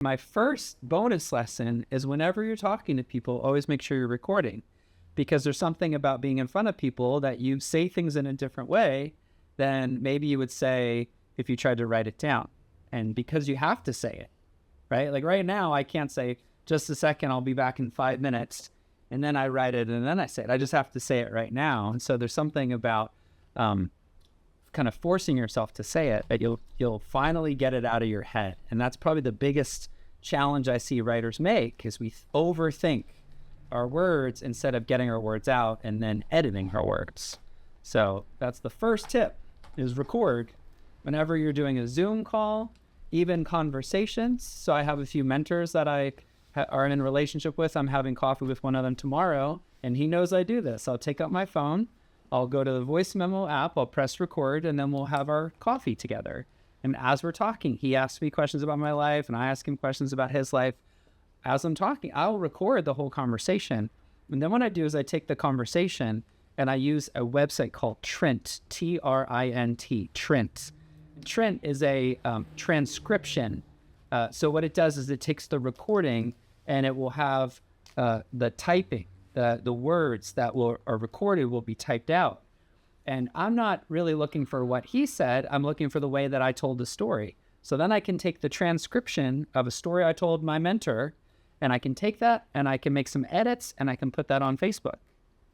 My first bonus lesson is whenever you're talking to people, always make sure you're recording, because there's something about being in front of people that you say things in a different way than maybe you would say if you tried to write it down. And because you have to say it, right? Like right now, I can't say, just a second, I'll be back in 5 minutes. And then I write it and then I say it. I just have to say it right now. And so there's something about kind of forcing yourself to say it that you'll finally get it out of your head. And that's probably the biggest challenge I see writers make, is we overthink our words instead of getting our words out and then editing our words. So that's the first tip, is record whenever you're doing a Zoom call, even conversations. So I have a few mentors that I are in a relationship with. I'm having coffee with one of them tomorrow, and he knows I do this. I'll take out my phone, I'll go to the voice memo app, I'll press record, and then we'll have our coffee together. And as we're talking, he asks me questions about my life, and I ask him questions about his life. As I'm talking, I'll record the whole conversation. And then what I do is I take the conversation and I use a website called Trint, T-R-I-N-T, Trint. Trint is a transcription. So what it does is it takes the recording and it will have the typing, the words that are recorded will be typed out. And I'm not really looking for what he said. I'm looking for the way that I told the story. So then I can take the transcription of a story I told my mentor, and I can take that and I can make some edits and I can put that on Facebook.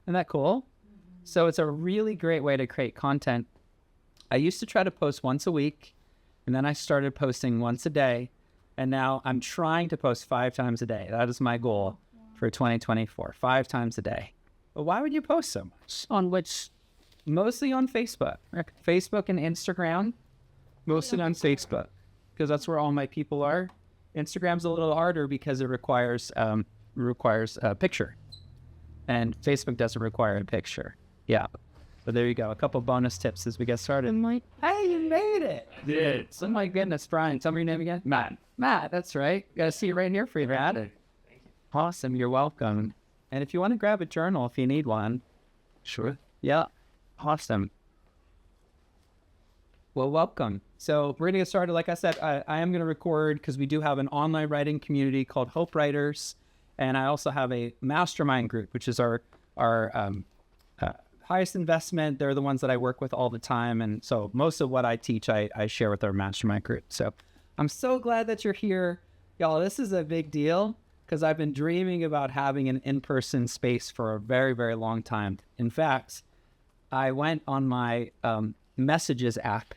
Isn't that cool? Mm-hmm. So it's a really great way to create content. I used to try to post once a week, and then I started posting once a day. And now I'm trying to post 5 times a day. That is my goal for 2024, 5 times a day. But why would you post so much? On which? Mostly on Facebook. Facebook and Instagram. Mostly on Facebook, because that's where all my people are. Instagram's a little harder because it requires a picture. And Facebook doesn't require a picture. Yeah. But there you go. A couple bonus tips as we get started. I'm like, hey, you made it. I did. Oh my goodness, Brian. Tell me your name again. Matt. Matt, that's right. Got to see it right here for you, Matt. Thank you. Awesome. You're welcome. And if you want to grab a journal, if you need one. Sure. Yeah. Awesome. Well, welcome. So we're going to get started. Like I said, I am going to record because we do have an online writing community called Hope Writers. And I also have a mastermind group, which is our highest investment. They're the ones that I work with all the time. And so most of what I teach, I share with our mastermind group. So I'm so glad that you're here. Y'all, this is a big deal because I've been dreaming about having an in-person space for a very, very long time. In fact, I went on my messages app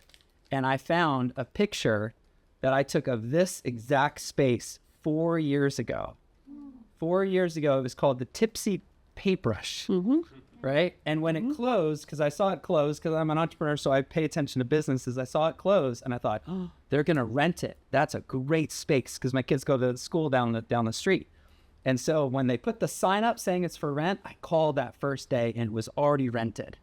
and I found a picture that I took of this exact space 4 years ago. 4 years ago, it was called the Tipsy Paintbrush, right? And when it closed, because I saw it close, because I'm an entrepreneur, so I pay attention to businesses. I saw it close, and I thought, oh, they're going to rent it. That's a great space, because my kids go to school down the street. And so when they put the sign up saying it's for rent, I called that first day, and it was already rented.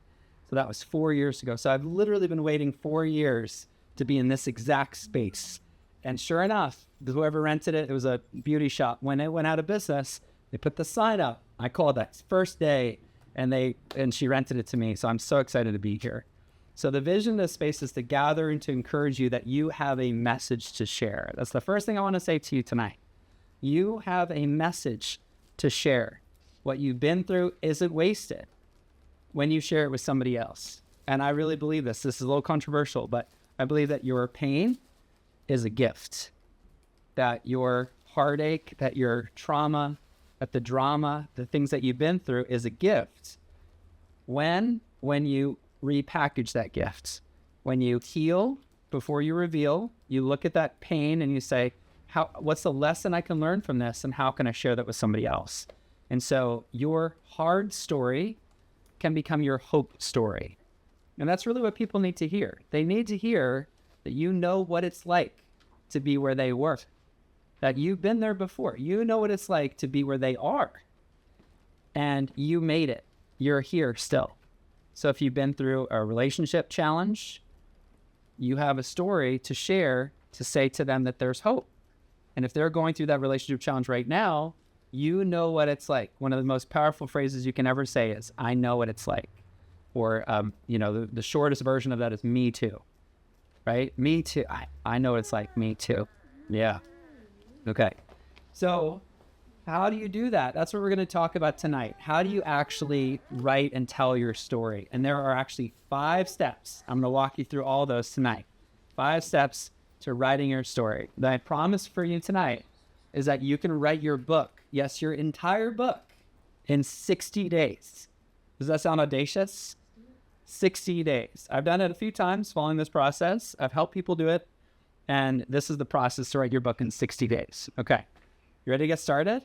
So that was 4 years ago. So I've literally been waiting 4 years to be in this exact space. And sure enough, whoever rented it, it was a beauty shop. When it went out of business, they put the sign up. I called that first day, and she rented it to me. So I'm so excited to be here. So the vision of this space is to gather and to encourage you that you have a message to share. That's the first thing I want to say to you tonight. You have a message to share. What you've been through isn't wasted when you share it with somebody else. And I really believe this. This is a little controversial, but I believe that your pain is a gift. That your heartache, that your trauma, that the drama, the things that you've been through is a gift. When you repackage that gift, when you heal before you reveal, you look at that pain and you say, what's the lesson I can learn from this, and how can I share that with somebody else? And so your hard story can become your hope story. And that's really what people need to hear. They need to hear that you know what it's like to be where they were, that you've been there before. You know what it's like to be where they are, and you made it. You're here still. So if you've been through a relationship challenge, you have a story to share to say to them that there's hope. And if they're going through that relationship challenge right now, you know what it's like. One of the most powerful phrases you can ever say is, I know what it's like. Or, the shortest version of that is me too, right? Me too. I know what it's like. Me too. Yeah. Okay. So how do you do that? That's what we're going to talk about tonight. How do you actually write and tell your story? And there are actually 5 steps. I'm going to walk you through all those tonight. 5 steps to writing your story. That I promise for you tonight is that you can write your book, yes, your entire book, in 60 days. Does that sound audacious? 60 days. I've done it a few times following this process. I've helped people do it. And this is the process to write your book in 60 days. Okay. You ready to get started?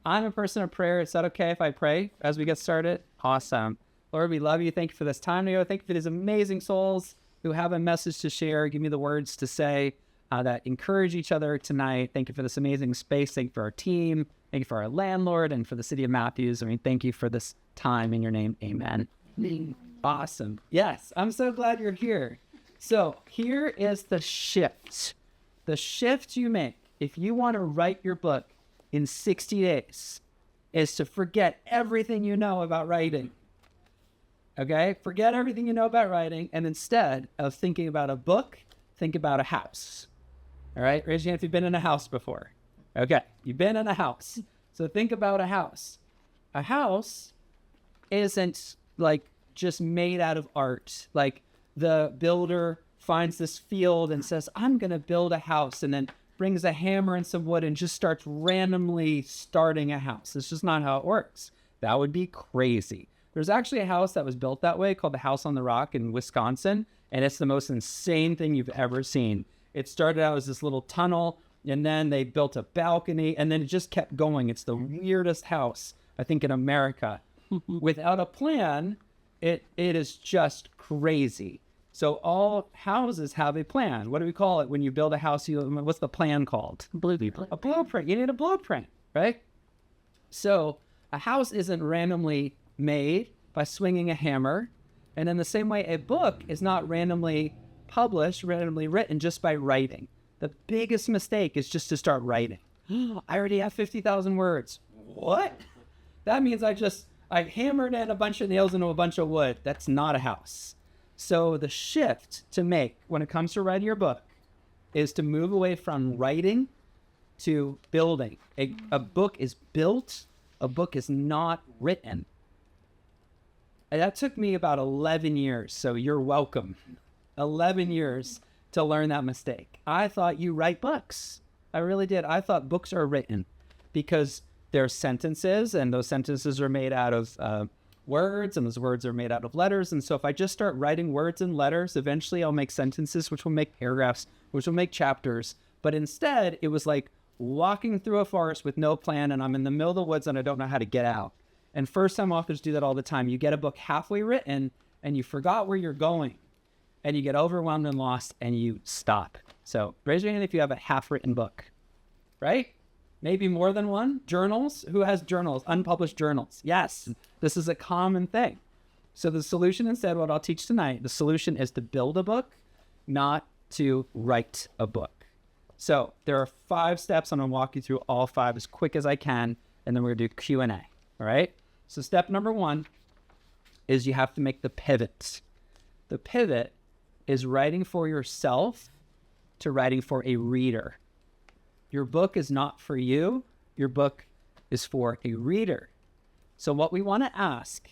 I'm a person of prayer. Is that okay if I pray as we get started? Awesome. Lord, we love you. Thank you for this time together. Thank you for these amazing souls who have a message to share. Give me the words to say that encourage each other tonight. Thank you for this amazing space. Thank you for our team. Thank you for our landlord and for the city of Matthews. Thank you for this time in your name. Amen. Awesome. Yes, I'm so glad you're here. So here is the shift. The shift you make if you want to write your book in 60 days is to forget everything you know about writing. Okay? Forget everything you know about writing, and instead of thinking about a book, think about a house. All right? Raise your hand if you've been in a house before. Okay. You've been in a house. So think about a house. A house isn't like just made out of art. Like the builder finds this field and says, I'm going to build a house, and then brings a hammer and some wood and just starts randomly starting a house. It's just not how it works. That would be crazy. There's actually a house that was built that way called the House on the Rock in Wisconsin, and it's the most insane thing you've ever seen. It started out as this little tunnel, and then they built a balcony, and then it just kept going. It's the weirdest house, I think, in America. Without a plan, it is just crazy. So all houses have a plan. What do we call it when you build a house? What's the plan called? Blueprint. A blueprint. You need a blueprint, right? So a house isn't randomly made by swinging a hammer. And in the same way, a book is not randomly published, randomly written just by writing. The biggest mistake is just to start writing. I already have 50,000 words. What? That means I hammered in a bunch of nails into a bunch of wood. That's not a house. So the shift to make when it comes to writing your book is to move away from writing to building. A book is built. A book is not written. And that took me about 11 years, so you're welcome. 11 years to learn that mistake. I thought you write books. I really did. I thought books are written because they're sentences, and those sentences are made out of words, and those words are made out of letters. And so if I just start writing words and letters, eventually I'll make sentences, which will make paragraphs, which will make chapters. But instead, it was like walking through a forest with no plan, and I'm in the middle of the woods and I don't know how to get out. And first-time authors do that all the time. You get a book halfway written and you forgot where you're going, and you get overwhelmed and lost and you stop. So raise your hand if you have a half-written book, right? Maybe more than one. Journals. Who has journals? Unpublished journals. Yes, this is a common thing. So the solution instead, what I'll teach tonight, the solution is to build a book, not to write a book. So there are 5 steps. I'm going to walk you through all 5 as quick as I can, and then we're going to do Q&A. All right? So step number 1 is you have to make the pivot. The pivot is writing for yourself to writing for a reader. Your book is not for you. Your book is for a reader. So what we want to ask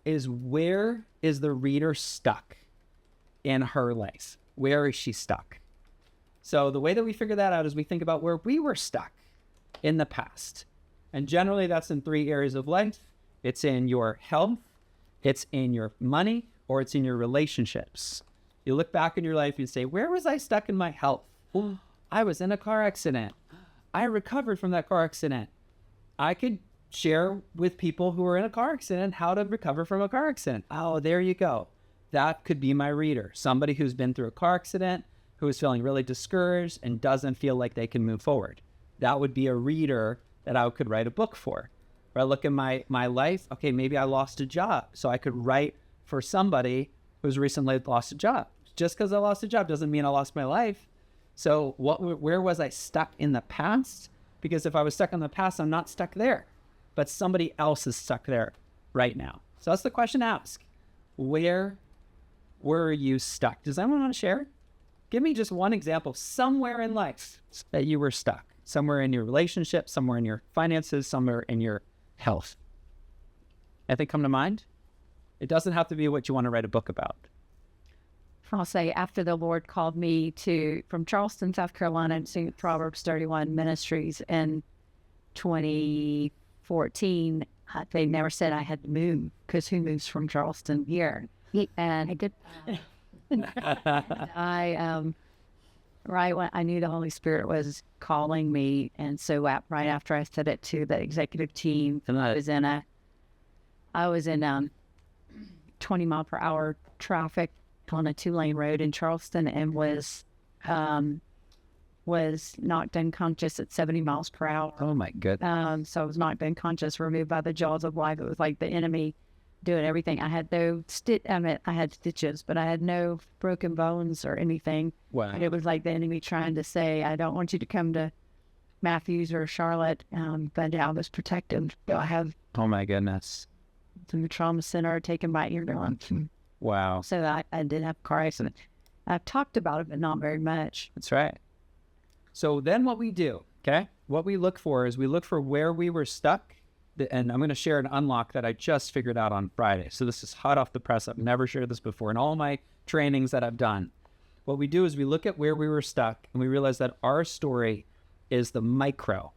is, where is the reader stuck in her life? Where is she stuck? So the way that we figure that out is we think about where we were stuck in the past. And generally that's in 3 areas of life. It's in your health, it's in your money, or it's in your relationships. You look back in your life and say, where was I stuck in my health? I was in a car accident. I recovered from that car accident. I could share with people who are in a car accident how to recover from a car accident. Oh, there you go. That could be my reader. Somebody who's been through a car accident, who is feeling really discouraged and doesn't feel like they can move forward. That would be a reader that I could write a book for. Or I look at my life. Okay, maybe I lost a job. So I could write for somebody who's recently lost a job. Just because I lost a job doesn't mean I lost my life. So where was I stuck in the past? Because if I was stuck in the past, I'm not stuck there. But somebody else is stuck there right now. So that's the question to ask. Where were you stuck? Does anyone want to share? Give me just one example somewhere in life that you were stuck. somewhere in your relationship, somewhere in your finances, somewhere in your health. Anything come to mind? It doesn't have to be what you want to write a book about. I'll say after the Lord called me from Charleston, South Carolina, to Proverbs 31 Ministries in 2014, they never said I had to move, because who moves from Charleston here? And I did. Right when I knew the Holy Spirit was calling me, and so right after I said it to the executive team, I was in 20 mile per hour traffic on a 2-lane road in Charleston, and was knocked unconscious at 70 miles per hour. Oh my goodness. So I was knocked unconscious, removed by the jaws of life. It was like the enemy doing everything. I had no I had stitches, but I had no broken bones or anything. Wow. And it was like the enemy trying to say, I don't want you to come to Matthews or Charlotte, but I was protected. I have Oh my goodness. the trauma center taken by ambulance. Wow. So I did have a car accident. I've talked about it, but not very much. That's right. So then what we do, okay, what we look for is we look for where we were stuck. And I'm going to share an unlock that I just figured out on Friday. So this is hot off the press. I've never shared this before in all my trainings that I've done. What we do is we look at where we were stuck, and we realize that our story is the micro.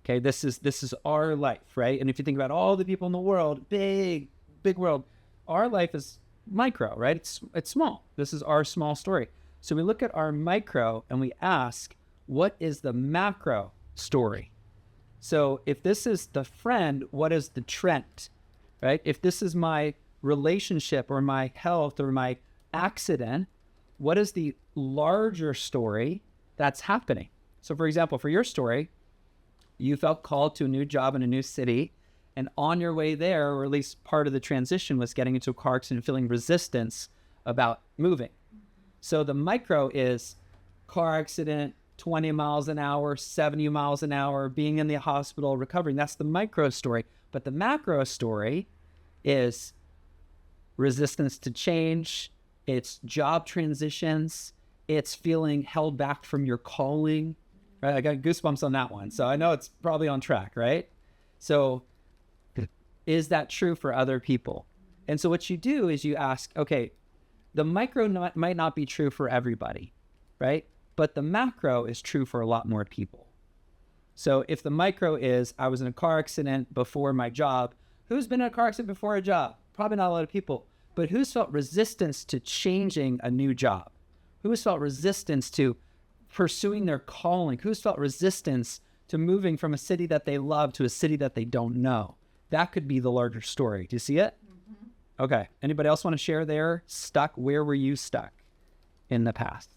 Okay, this is our life, right? And if you think about all the people in the world, big world, our life is micro, right? It's small. This is our small story. So we look at our micro and we ask, what is the macro story? So if this is the friend, what is the trend, right? If this is my relationship or my health or my accident, what is the larger story that's happening? So for example, for your story, you felt called to a new job in a new city, and on your way there, or at least part of the transition, was getting into a car accident and feeling resistance about moving. So the micro is car accident, 20 miles an hour, 70 miles an hour, being in the hospital, recovering. That's the micro story. But the macro story is resistance to change. It's job transitions. It's feeling held back from your calling. Right? I got goosebumps on that one. So I know it's probably on track, right? So is that true for other people? And so what you do is you ask, okay, the micro might not be true for everybody, right? But the macro is true for a lot more people. So if the micro is, I was in a car accident before my job, who's been in a car accident before a job? Probably not a lot of people. But who's felt resistance to changing a new job? Who's felt resistance to pursuing their calling? Who's felt resistance to moving from a city that they love to a city that they don't know? That could be the larger story. Do you see it? Mm-hmm. Okay. Anybody else want to share their stuck? Where were you stuck in the past?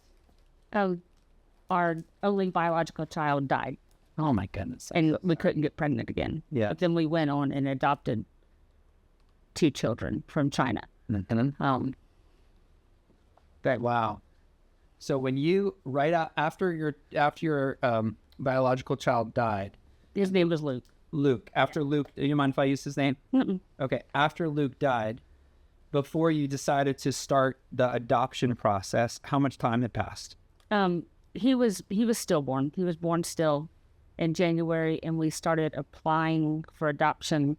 Our only biological child died. Oh my goodness. And we couldn't get pregnant again. Yeah. But then we went on and adopted 2 children from China. Mm-hmm. Wow. So when you after your biological child died, His name was Luke. After Luke, do you mind if I use his name? Mm-mm. Okay. After Luke died, before you decided to start the adoption process, how much time had passed? He was stillborn. He was born still in January, and we started applying for adoption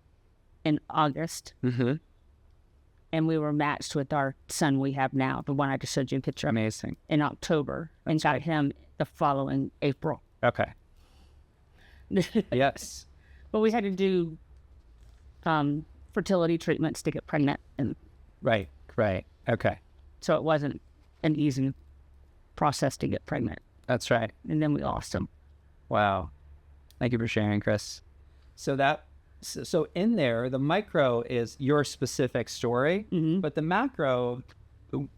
in August. Mm-hmm. And we were matched with our son we have now, the one I just showed you a picture of, Amazing. in October, and got him the following April. Okay. Yes. But we had to do fertility treatments to get pregnant, and Right. Okay. so it wasn't an easy process to get pregnant. That's right. And then we lost him. Wow. Thank you for sharing, Chris. So in there, the micro is your specific story, Mm-hmm. but the macro,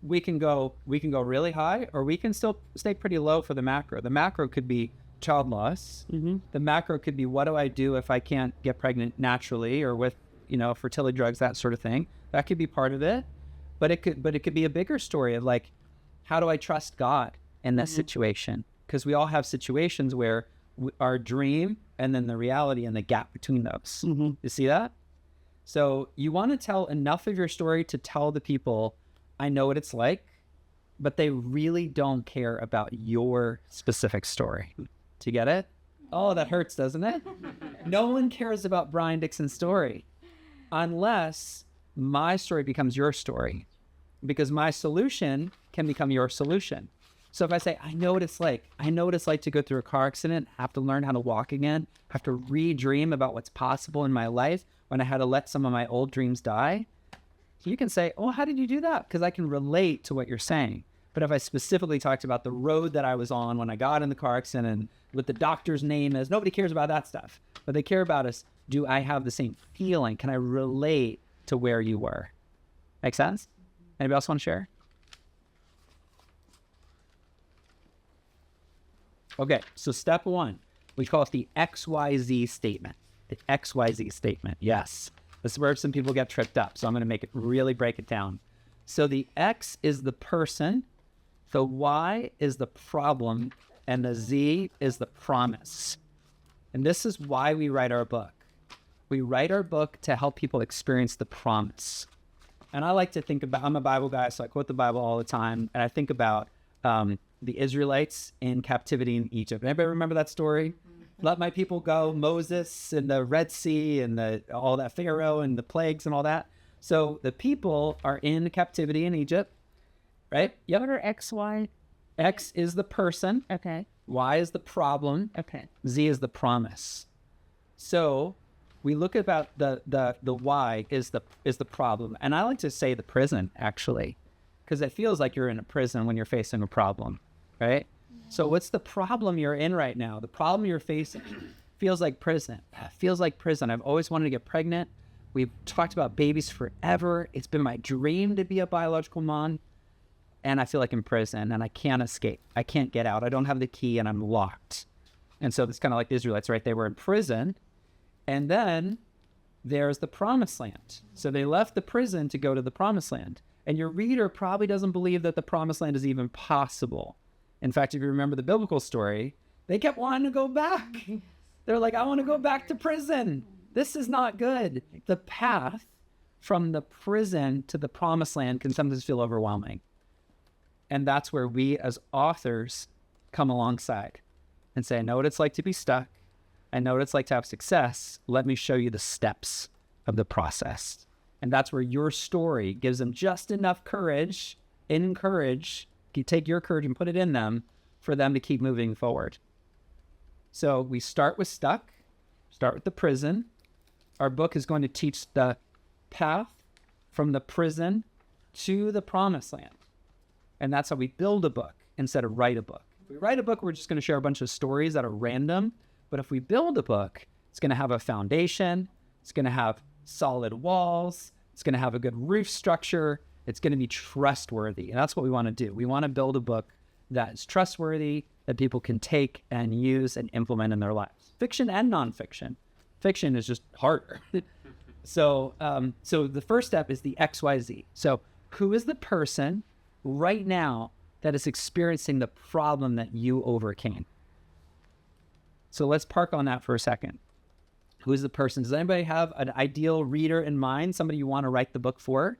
we can go really high, or we can still stay pretty low for the macro. The macro could be child loss. Mm-hmm. The macro could be, what do I do if I can't get pregnant naturally or with, fertility drugs, that sort of thing. That could be part of it, but it could be a bigger story of like, how do I trust God in this situation? Because we all have situations where our dream and then the reality and the gap between those. Mm-hmm. You see that? So you want to tell enough of your story to tell the people, I know what it's like, but they really don't care about your specific story. Do you get it? Oh, that hurts, doesn't it? No one cares about Brian Dixon's story unless my story becomes your story, because my solution can become your solution. So if I say, I know what it's like to go through a car accident, have to learn how to walk again, have to re-dream about what's possible in my life when I had to let some of my old dreams die, you can say, oh, how did you do that? Because I can relate to what you're saying. But if I specifically talked about the road that I was on when I got in the car accident and what the doctor's name is, nobody cares about that stuff. What they care about is, do I have the same feeling? Can I relate to where you were? Make sense? Anybody else want to share? Okay, so step one, we call it the XYZ statement. The XYZ statement, yes. This is where some people get tripped up, so I'm going to make it really break it down. So the X is the person, the Y is the problem, and the Z is the promise. And this is why we write our book. We write our book to help people experience the promise. And I like to think about, I'm a Bible guy, so I quote the Bible all the time, and I think about the Israelites in captivity in Egypt. Anybody remember that story? Let my people go, Moses and the Red Sea and all that Pharaoh and the plagues and all that. So the people are in captivity in Egypt, right? Yep. What are X, Y? X is the person. Okay. Y is the problem. Okay. Z is the promise. So we look about the Y is the problem. And I like to say the prison, actually, because it feels like you're in a prison when you're facing a problem, right? So what's the problem you're in right now? The problem you're facing feels like prison. Feels like prison. I've always wanted to get pregnant. We've talked about babies forever. It's been my dream to be a biological mom. And I feel like I'm in prison and I can't escape. I can't get out. I don't have the key and I'm locked. And so it's kind of like the Israelites, right? They were in prison. And then there's the promised land. So they left the prison to go to the promised land. And your reader probably doesn't believe that the promised land is even possible. In fact, if you remember the biblical story, they kept wanting to go back. They're like, I want to go back to prison. This is not good. The path from the prison to the promised land can sometimes feel overwhelming. And that's where we as authors come alongside and say, I know what it's like to be stuck. I know what it's like to have success. Let me show you the steps of the process. And that's where your story gives them just enough courage, you take your courage and put it in them for them to keep moving forward. So we start with stuck, start with the prison. Our book is going to teach the path from the prison to the promised land. And that's how we build a book instead of write a book. If we write a book, we're just going to share a bunch of stories that are random. But if we build a book, it's going to have a foundation. It's going to have solid walls. It's going to have a good roof structure. It's going to be trustworthy. And that's what we want to do. We want to build a book that is trustworthy, that people can take and use and implement in their lives. Fiction and nonfiction. Fiction is just harder. So the first step is the XYZ. So who is the person right now that is experiencing the problem that you overcame? So let's park on that for a second. Who is the person? Does anybody have an ideal reader in mind? Somebody you want to write the book for?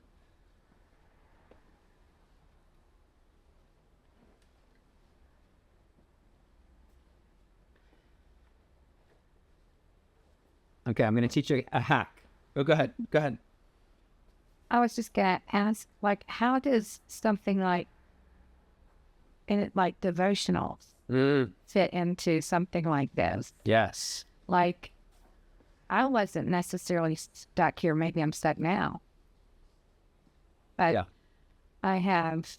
Okay, I'm going to teach you a hack. Oh, go ahead. I was just going to ask, like, how does something like devotionals fit into something like this? Yes. Like, I wasn't necessarily stuck here. Maybe I'm stuck now. But Yeah. I have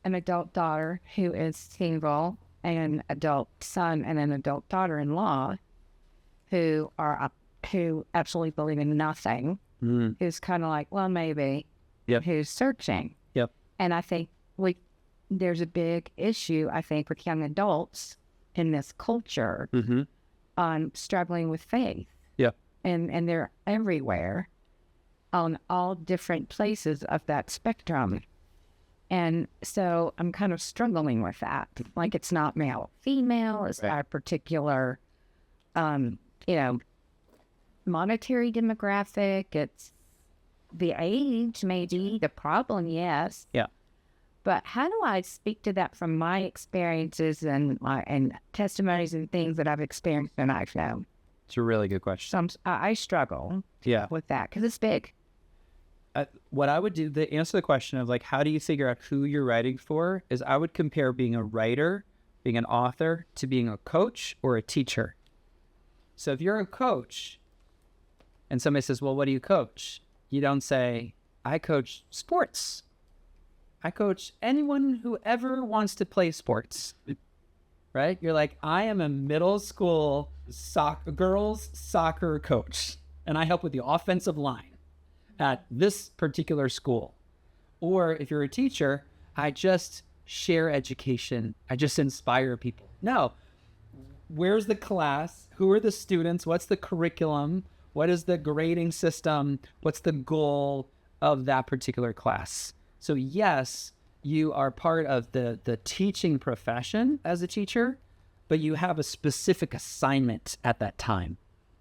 an adult daughter who is single, and an adult son and an adult daughter-in-law who absolutely believe in nothing. Who's kind of like, well, maybe. Yep. Who's searching. Yep. And I think there's a big issue, I think, with young adults in this culture on struggling with faith. Yep. And they're everywhere on all different places of that spectrum. And so I'm kind of struggling with that. Like, it's not male, female, it's not a particular, monetary demographic. It's the age, maybe, the problem, yes. Yeah. But how do I speak to that from my experiences and testimonies and things that I've experienced and I've known? It's a really good question. I struggle Yeah. with that because it's big. What I would do to answer the question of like, how do you figure out who you're writing for, is I would compare being a writer, being an author, to being a coach or a teacher. So if you're a coach and somebody says, well, what do you coach? You don't say, I coach sports. I coach anyone who ever wants to play sports, right? You're like, I am a middle school girls soccer coach, and I help with the offensive line at this particular school. Or if you're a teacher, I just share education. I just inspire people. No. Where's the class? Who are the students? What's the curriculum? What is the grading system? What's the goal of that particular class? So yes, you are part of the teaching profession as a teacher, but you have a specific assignment at that time.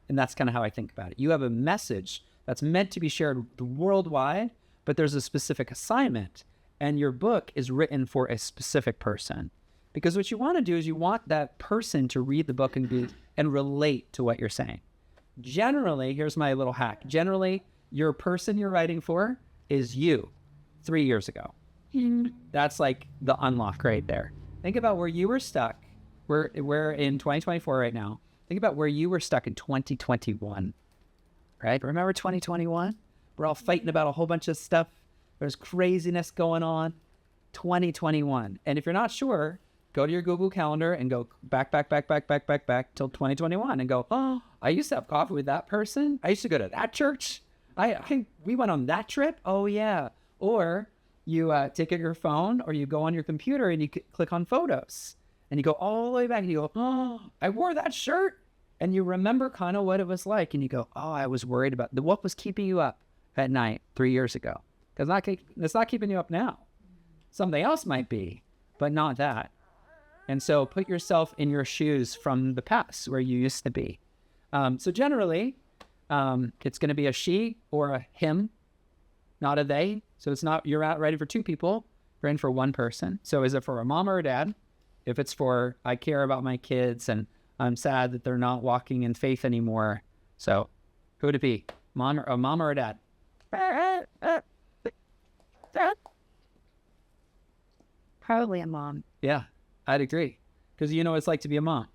And that's kind of how I think about it. You have a message that's meant to be shared worldwide, but there's a specific assignment. And your book is written for a specific person. Because what you want to do is you want that person to read the book and relate to what you're saying. Generally, here's my little hack. Generally, your person you're writing for is you 3 years ago. That's like the unlock right there. Think about where you were stuck. We're in 2024 right now. Think about where you were stuck in 2021, right? Remember 2021? We're all fighting about a whole bunch of stuff. There's craziness going on. 2021. And if you're not sure, go to your Google Calendar and go back till 2021 and go, oh, I used to have coffee with that person. I used to go to that church. We went on that trip. Oh, yeah. Or you take out your phone or you go on your computer and you click on photos and you go all the way back and you go, oh, I wore that shirt. And you remember kind of what it was like. And you go, oh, I was worried about what was keeping you up at night 3 years ago. Because it's not keeping you up now. Something else might be, but not that. And so put yourself in your shoes from the past where you used to be. So generally, it's going to be a she or a him, not a they. So it's not, you're out writing for two people, you're in for one person. So is it for a mom or a dad? If it's for, I care about my kids and I'm sad that they're not walking in faith anymore. So who would it be? A mom or a dad? Probably a mom. Yeah, I'd agree. Because you know what it's like to be a mom.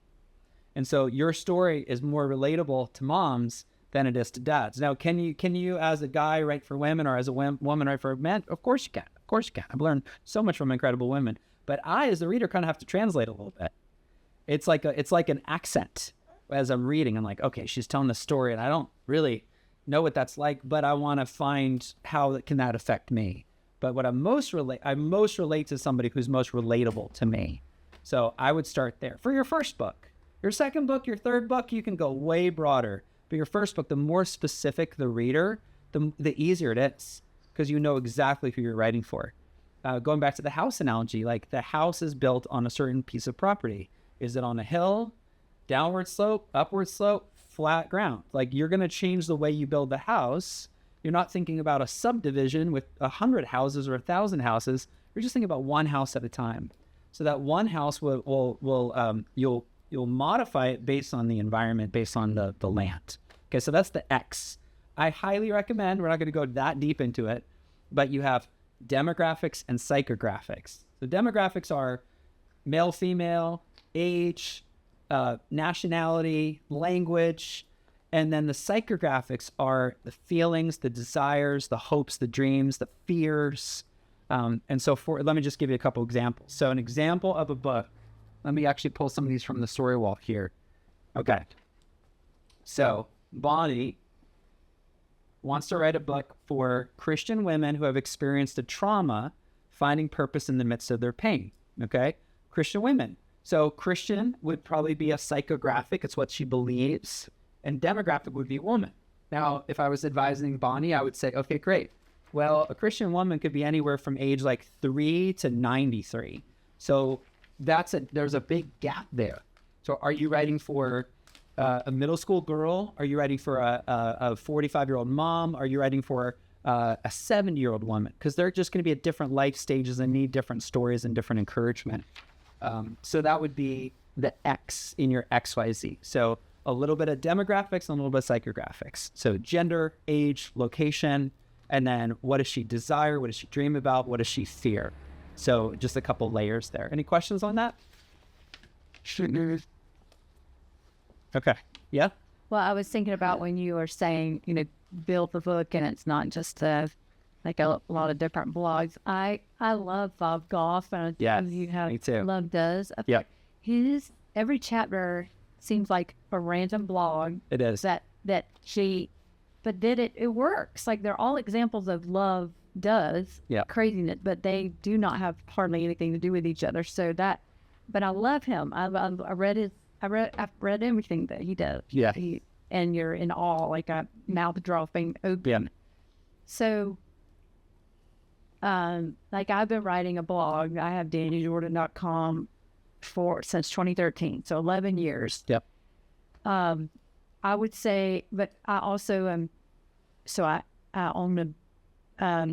And so your story is more relatable to moms than it is to dads. Now, can you as a guy write for women or as a woman write for men? Of course you can. Of course you can. I've learned so much from incredible women. But I, as the reader, kind of have to translate a little bit. It's like an accent. As I'm reading, I'm like, okay, she's telling the story, and I don't really know what that's like, but I want to find how can that affect me. But what I most relate to somebody who's most relatable to me. So I would start there. For your first book, your second book, your third book, you can go way broader. But your first book, the more specific the reader, the easier it is because you know exactly who you're writing for. Going back to the house analogy, like the house is built on a certain piece of property. Is it on a hill, downward slope, upward slope, flat ground? Like you're going to change the way you build the house. You're not thinking about a subdivision with 100 houses or 1,000 houses. You're just thinking about one house at a time. So that one house you'll modify it based on the environment, based on the land. Okay, so that's the X. I highly recommend, we're not going to go that deep into it, but you have demographics and psychographics. So demographics are male, female, age, nationality, language, and then the psychographics are the feelings, the desires, the hopes, the dreams, the fears. And so let me just give you a couple examples. So an example of a book, let me actually pull some of these from the story wall here. Okay. So Bonnie wants to write a book for Christian women who have experienced a trauma, finding purpose in the midst of their pain. Okay. Christian women. So Christian would probably be a psychographic. It's what she believes. And demographic would be woman. Now, if I was advising Bonnie, I would say, okay, great. Well, a Christian woman could be anywhere from age like 3 to 93. So there's a big gap there. So are you writing for a middle school girl? Are you writing for a 45-year-old mom? Are you writing for a 70-year-old woman, because they're just going to be at different life stages and need different stories and different encouragement. So that would be the X in your XYZ. So a little bit of demographics and a little bit of psychographics. So gender, age, location, and then what does she desire? What does she dream about? What does she fear? So just a couple layers there. Any questions on that? Okay. Yeah? Well, I was thinking about when you were saying, build the book, and it's not just like a lot of different blogs. I love Bob Goff, and Yes, you have me too. Love Does. Yeah. His every chapter seems like a random blog It is. but it works. Like they're all examples of Love Does craziness, but they do not have hardly anything to do with each other. But I love him. I've read everything that he does. Yeah. And you're in awe, like a mouth dropping open. Yeah. So, like I've been writing a blog. I have DannyJordan.com since 2013, so 11 years. Yep. I would say, but I also am. So I own a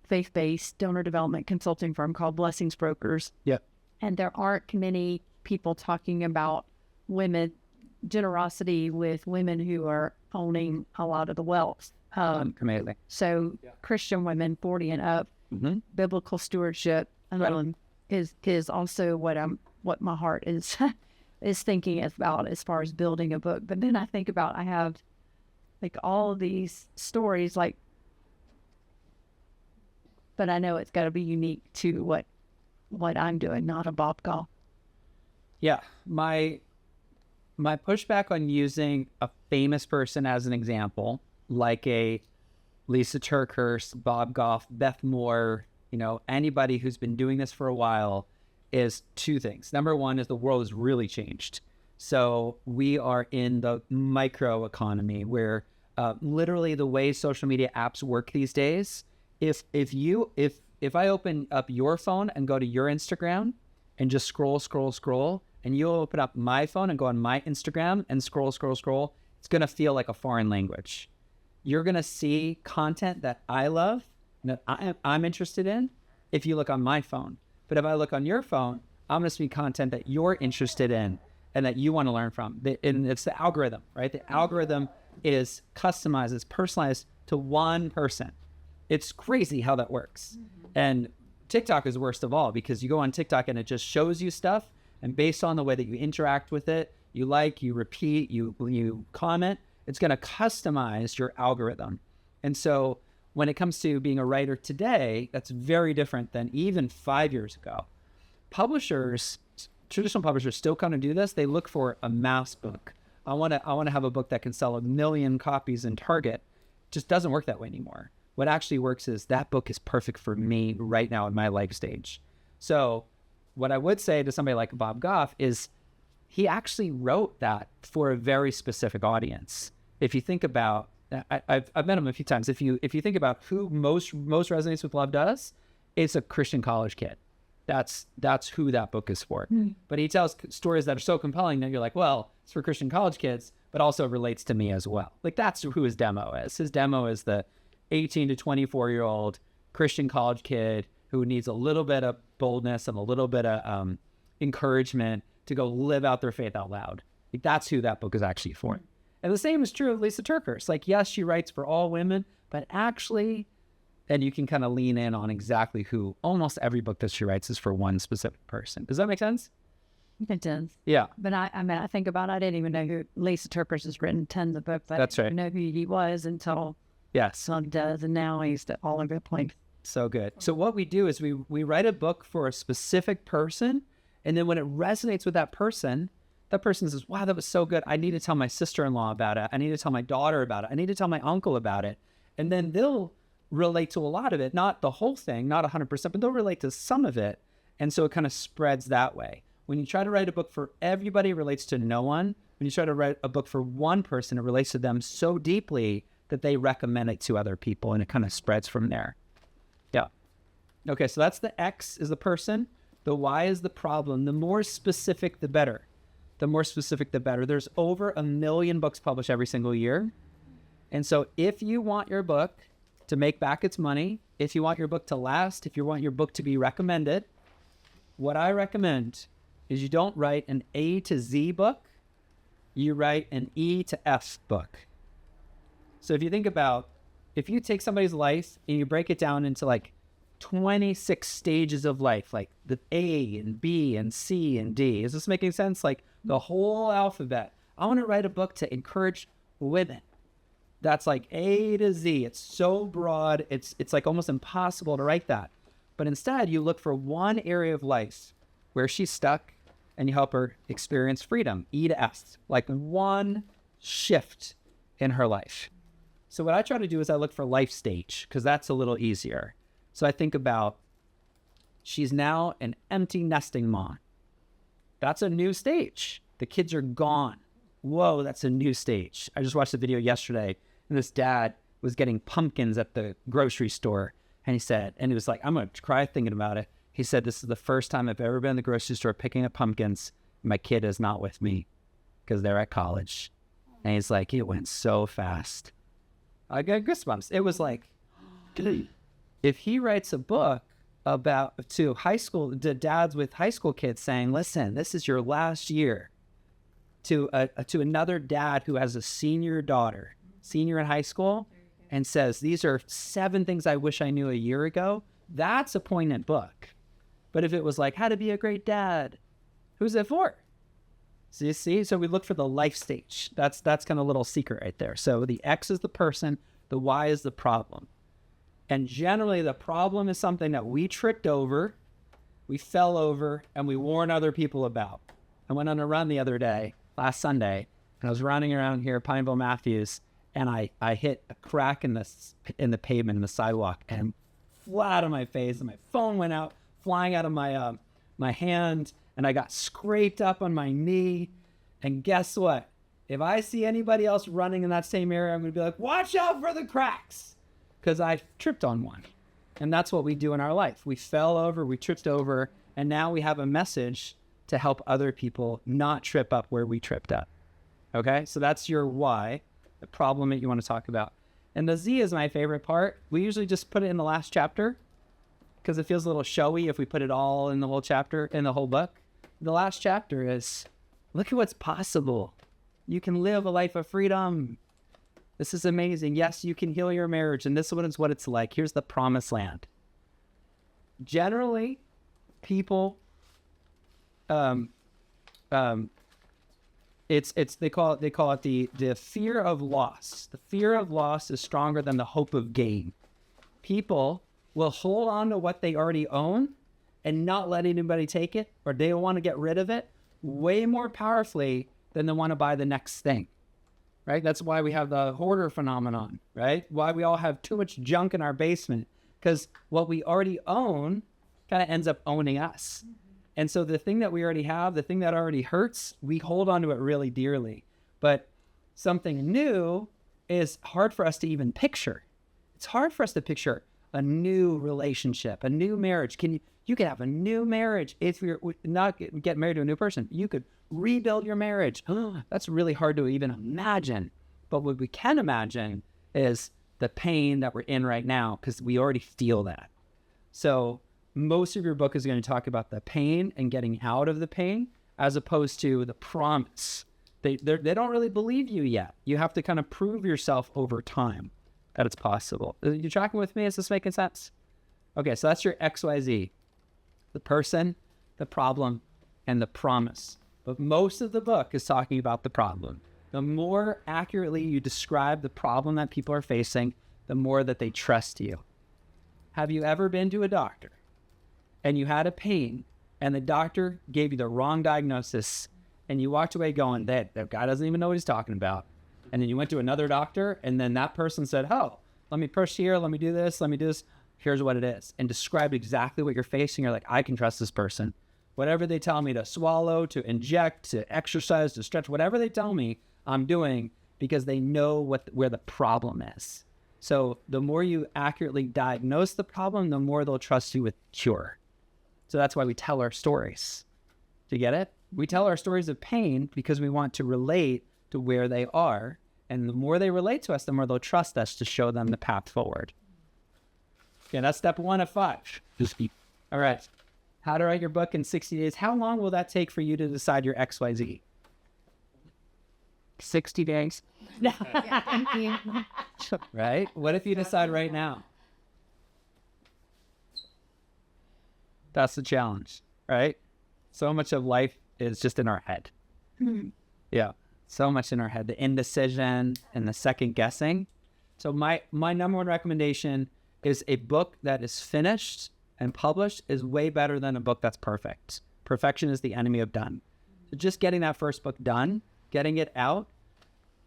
faith-based donor development consulting firm called Blessings Brokers. Yep. And there aren't many people talking about generosity with women who are owning a lot of the wealth. Amazing. So Christian women 40 and up, biblical stewardship is also what my heart is thinking about as far as building a book. But then I think about, I have like all of these stories, but I know it's got to be unique to what I'm doing, not a Bob Goff. Yeah. My pushback on using a famous person as an example, like a Lisa TerKeurst, Bob Goff, Beth Moore, anybody who's been doing this for a while, is two things. Number one is the world has really changed. So we are in the micro economy where literally the way social media apps work these days, if I open up your phone and go to your Instagram and just scroll, and you'll open up my phone and go on my Instagram and scroll, it's going to feel like a foreign language. You're going to see content that I love, that I'm interested in, if you look on my phone. But if I look on your phone, I'm going to see content that you're interested in and that you want to learn from. And it's the algorithm, right? The algorithm is customized, it's personalized to one person. It's crazy how that works. And TikTok is worst of all, because you go on TikTok and it just shows you stuff. And based on the way that you interact with it, you repeat, you comment, it's going to customize your algorithm. And so when it comes to being a writer today, that's very different than even 5 years ago. Traditional publishers still kind of do this. They look for a mass book. I want to have a book that can sell 1 million copies in Target. It just doesn't work that way anymore. What actually works is that book is perfect for me right now in my life stage. So what I would say to somebody like Bob Goff is he actually wrote that for a very specific audience. If you think about, I've met him a few times. If you think about who most resonates with Love Does, it's a Christian college kid. That's who that book is for. But he tells stories that are so compelling that you're like, well, it's for Christian college kids, but also relates to me as well. Like that's who his demo is. His demo is the 18 to 24-year-old Christian college kid who needs a little bit of boldness and a little bit of encouragement to go live out their faith out loud. Like that's who that book is actually for. And the same is true of Lisa TerKeurst. Like, yes, she writes for all women, but actually, and you can kind of lean in on exactly who almost every book that she writes is for one specific person. Does that make sense? It does. Yeah. But I think about it, I didn't even know who Lisa TerKeurst has written tons of books. That's right. I didn't know who he was until Love Does, and now he's all over the place. So good. So what we do is we write a book for a specific person, and then when it resonates with that person says, wow, that was so good. I need to tell my sister-in-law about it. I need to tell my daughter about it. I need to tell my uncle about it. And then they'll relate to a lot of it, not the whole thing, not 100%, but they'll relate to some of it. And so it kind of spreads that way. When you try to write a book for everybody, it relates to no one. When you try to write a book for one person, it relates to them so deeply that they recommend it to other people, and it kind of spreads from there. Yeah. Okay, so that's the X is the person. The Y is the problem. The more specific, the better. The more specific, the better. There's over 1 million books published every single year. And so if you want your book to make back its money, if you want your book to last, if you want your book to be recommended, what I recommend is you don't write an A to Z book, you write an E to F book. So if you think about, if you take somebody's life and you break it down into like 26 stages of life, like the A and B and C and D, is this making sense? Like the whole alphabet. I want to write a book to encourage women. That's like A to Z. It's so broad. It's like almost impossible to write that. But instead, you look for one area of life where she's stuck and you help her experience freedom, E to S, like one shift in her life. So what I try to do is I look for life stage because that's a little easier. So I think about she's now an empty nesting mom. That's a new stage. The kids are gone. Whoa, that's a new stage. I just watched a video yesterday and this dad was getting pumpkins at the grocery store. And he said, and he was like, I'm going to cry thinking about it. He said, this is the first time I've ever been in the grocery store picking up pumpkins. My kid is not with me because they're at college. And he's like, it went so fast. I got goosebumps. It was like, if he writes a book about to dads with high school kids saying, listen, this is your last year, to another dad who has a senior daughter, senior in high school, and says, these are 7 things I wish I knew a year ago, that's a poignant book. But if it was like, how to be a great dad, who's it for? So you see, so we look for the life stage. That's kind of a little secret right there. So the X is the person, the Y is the problem. And generally the problem is something that we tripped over, we fell over, and we warn other people about. I went on a run the other day, last Sunday, and I was running around here, Pineville Matthews, and I hit a crack in the pavement, in the sidewalk, and flat on my face, and my phone went out, flying out of my hand, and I got scraped up on my knee. And guess what? If I see anybody else running in that same area, I'm going to be like, watch out for the cracks, because I tripped on one. And that's what we do in our life. We fell over, we tripped over, and now we have a message to help other people not trip up where we tripped up. Okay? So that's your why, the problem that you want to talk about. And the Z is my favorite part. We usually just put it in the last chapter because it feels a little showy if we put it all in the whole chapter, in the whole book. The last chapter is, look at what's possible. You can live a life of freedom. This is amazing. Yes, you can heal your marriage, and this one is what it's like. Here's the promised land. Generally, people, they call it the fear of loss. The fear of loss is stronger than the hope of gain. People will hold on to what they already own and not let anybody take it, or they want to get rid of it way more powerfully than they want to buy the next thing, right? That's why we have the hoarder phenomenon, right? Why we all have too much junk in our basement, because what we already own kind of ends up owning us. And so the thing that we already have, the thing that already hurts, we hold on to it really dearly. But something new is hard for us to even picture. It's hard for us to picture a new relationship, a new marriage. You can have a new marriage if you're not get married to a new person. You could rebuild your marriage. That's really hard to even imagine. But what we can imagine is the pain that we're in right now, because we already feel that. So most of your book is going to talk about the pain and getting out of the pain, as opposed to the promise. They don't really believe you yet. You have to kind of prove yourself over time that it's possible. Are you tracking with me? Is this making sense? Okay, so that's your XYZ. The person, the problem, and the promise. But most of the book is talking about the problem. The more accurately you describe the problem that people are facing, the more that they trust you. Have you ever been to a doctor and you had a pain and the doctor gave you the wrong diagnosis and you walked away going, that guy doesn't even know what he's talking about? And then you went to another doctor and then that person said, oh, let me push here, let me do this, here's what it is, and described exactly what you're facing. You're like, I can trust this person. Whatever they tell me to swallow, to inject, to exercise, to stretch, whatever they tell me, I'm doing, because they know where the problem is. So the more you accurately diagnose the problem, the more they'll trust you with cure. So that's why we tell our stories. Do you get it? We tell our stories of pain because we want to relate to where they are. And the more they relate to us, the more they'll trust us to show them the path forward. Yeah, that's step 1 of 5. All right. How to write your book in 60 days. How long will that take for you to decide your XYZ? 60 days. Right? What if you decide right now? That's the challenge, right? So much of life is just in our head. Yeah, so much in our head. The indecision and the second guessing. So my number one recommendation is a book that is finished and published is way better than a book that's perfect. Perfection is the enemy of done. So just getting that first book done, getting it out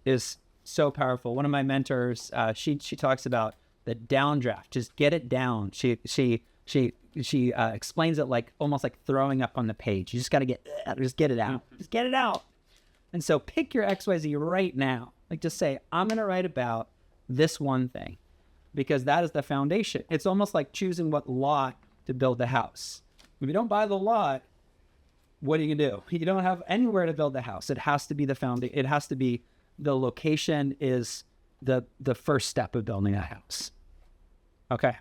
is so powerful. One of my mentors, she talks about the downdraft. Just get it down. She explains it like almost like throwing up on the page. You just got to get it out. Just get it out. And so pick your XYZ right now. Like just say, I'm going to write about this one thing because that is the foundation. It's almost like choosing what lot to build the house. If you don't buy the lot, what are you going to do? You don't have anywhere to build the house. It has to be the foundation. It has to be the location is the first step of building a house. Okay.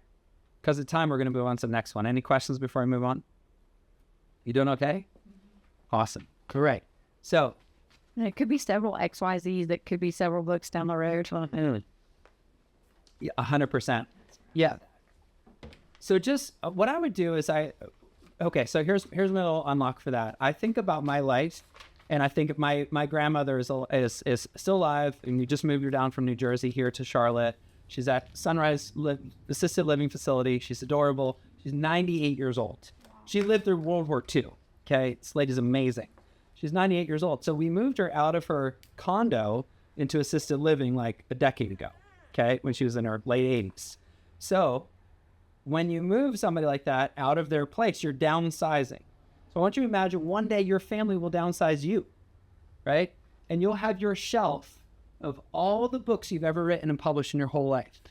Because of time, we're going to move on to the next one. Any questions before I move on? You doing okay? Awesome. Great. So And it could be several XYZs. That could be several books down the road. 100%. Yeah. So just what I would do is so here's my little unlock for that. I think about my life, and I think my grandmother is still alive, and we just moved her down from New Jersey here to Charlotte. She's at Sunrise Assisted Living Facility. She's adorable. She's 98 years old. She lived through World War II. Okay, this lady's amazing. She's 98 years old. So we moved her out of her condo into assisted living like a decade ago. Okay, when she was in her late 80s. So when you move somebody like that out of their place, you're downsizing. So I want you to imagine one day your family will downsize you, right? And you'll have your shelf of all the books you've ever written and published in your whole life.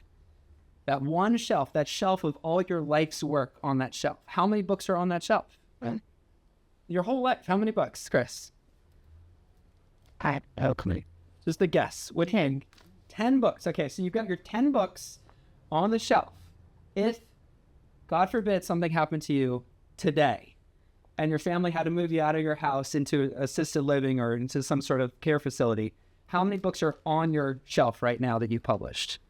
That one shelf, that shelf of all your life's work on that shelf. How many books are on that shelf? Your whole life. How many books, Chris? Just a guess. What? 10 books. Okay, so you've got your 10 books on the shelf. If, God forbid, something happened to you today and your family had to move you out of your house into assisted living or into some sort of care facility, how many books are on your shelf right now that you published?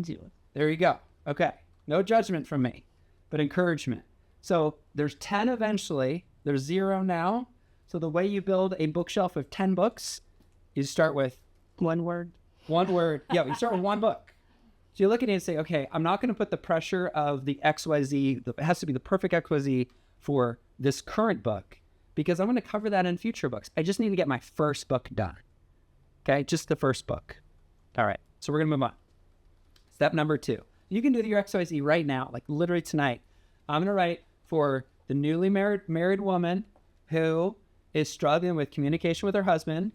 0. There you go. Okay. No judgment from me, but encouragement. So there's 10 eventually. There's 0 now. So the way you build a bookshelf of 10 books, you start with One word. one word. Yeah, you start with one book. So you look at it and say, okay, I'm not going to put the pressure of the XYZ. It has to be the perfect XYZ for this current book because I'm going to cover that in future books. I just need to get my first book done. Okay, just the first book. All right, so we're going to move on. Step number 2. You can do your XYZ right now, like literally tonight. I'm going to write for the newly married woman who is struggling with communication with her husband,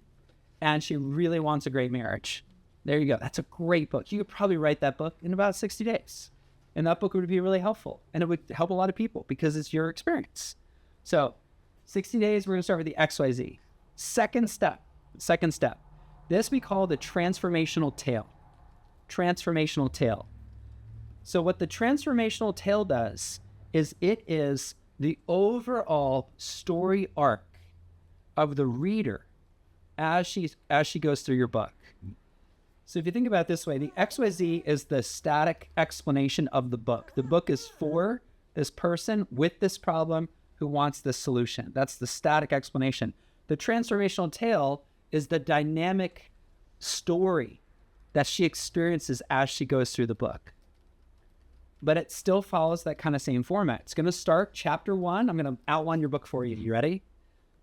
and she really wants a great marriage. There you go. That's a great book. You could probably write that book in about 60 days. And that book would be really helpful. And it would help a lot of people because it's your experience. So 60 days, we're going to start with the XYZ. Second step. This we call the transformational tale. Transformational tale. So what the transformational tale does is it is the overall story arc of the reader as she goes through your book. So if you think about it this way, the XYZ is the static explanation of the book. The book is for this person with this problem who wants this solution. That's the static explanation. The transformational tale is the dynamic story that she experiences as she goes through the book. But it still follows that kind of same format. It's going to start chapter 1. I'm going to outline your book for you. You ready?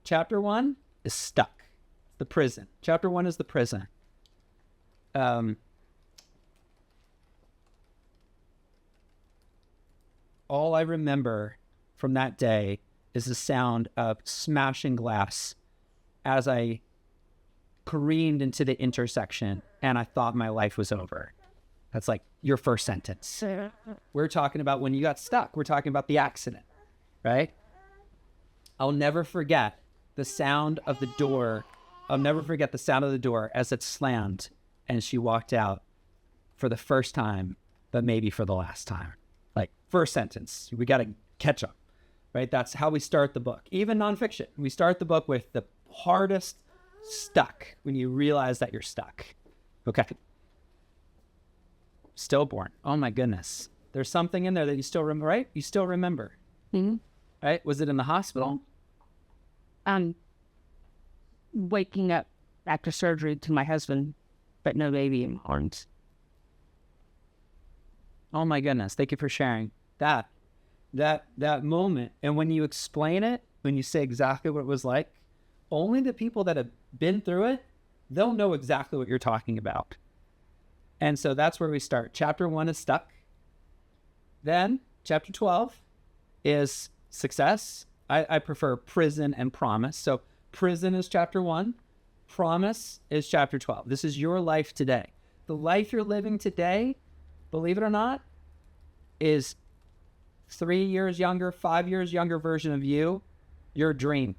Chapter 1 is stuck. The prison. Chapter 1 is the prison. All I remember from that day is the sound of smashing glass as I careened into the intersection and I thought my life was over. That's like your first sentence. We're talking about when you got stuck. We're talking about the accident, right? I'll never forget the sound of the door. I'll never forget the sound of the door as it slammed and she walked out for the first time, but maybe for the last time. Like first sentence, we got to catch up, right? That's how we start the book. Even nonfiction, we start the book with the hardest stuck, when you realize that you're stuck. Okay. Stillborn. Oh my goodness. There's something in there that you still remember, right? You still remember, right? Was it in the hospital? Waking up after surgery to my husband, but no baby in my arms. Oh my goodness. Thank you for sharing that moment. And when you explain it, when you say exactly what it was like, only the people that have been through it, they'll know exactly what you're talking about. And so that's where we start. Chapter 1 is stuck. Then chapter 12 is success. I prefer prison and promise. So prison is chapter 1. Promise is chapter 12. This is your life today. The life you're living today, believe it or not, is 3 years younger, 5 years younger version of you, your dream.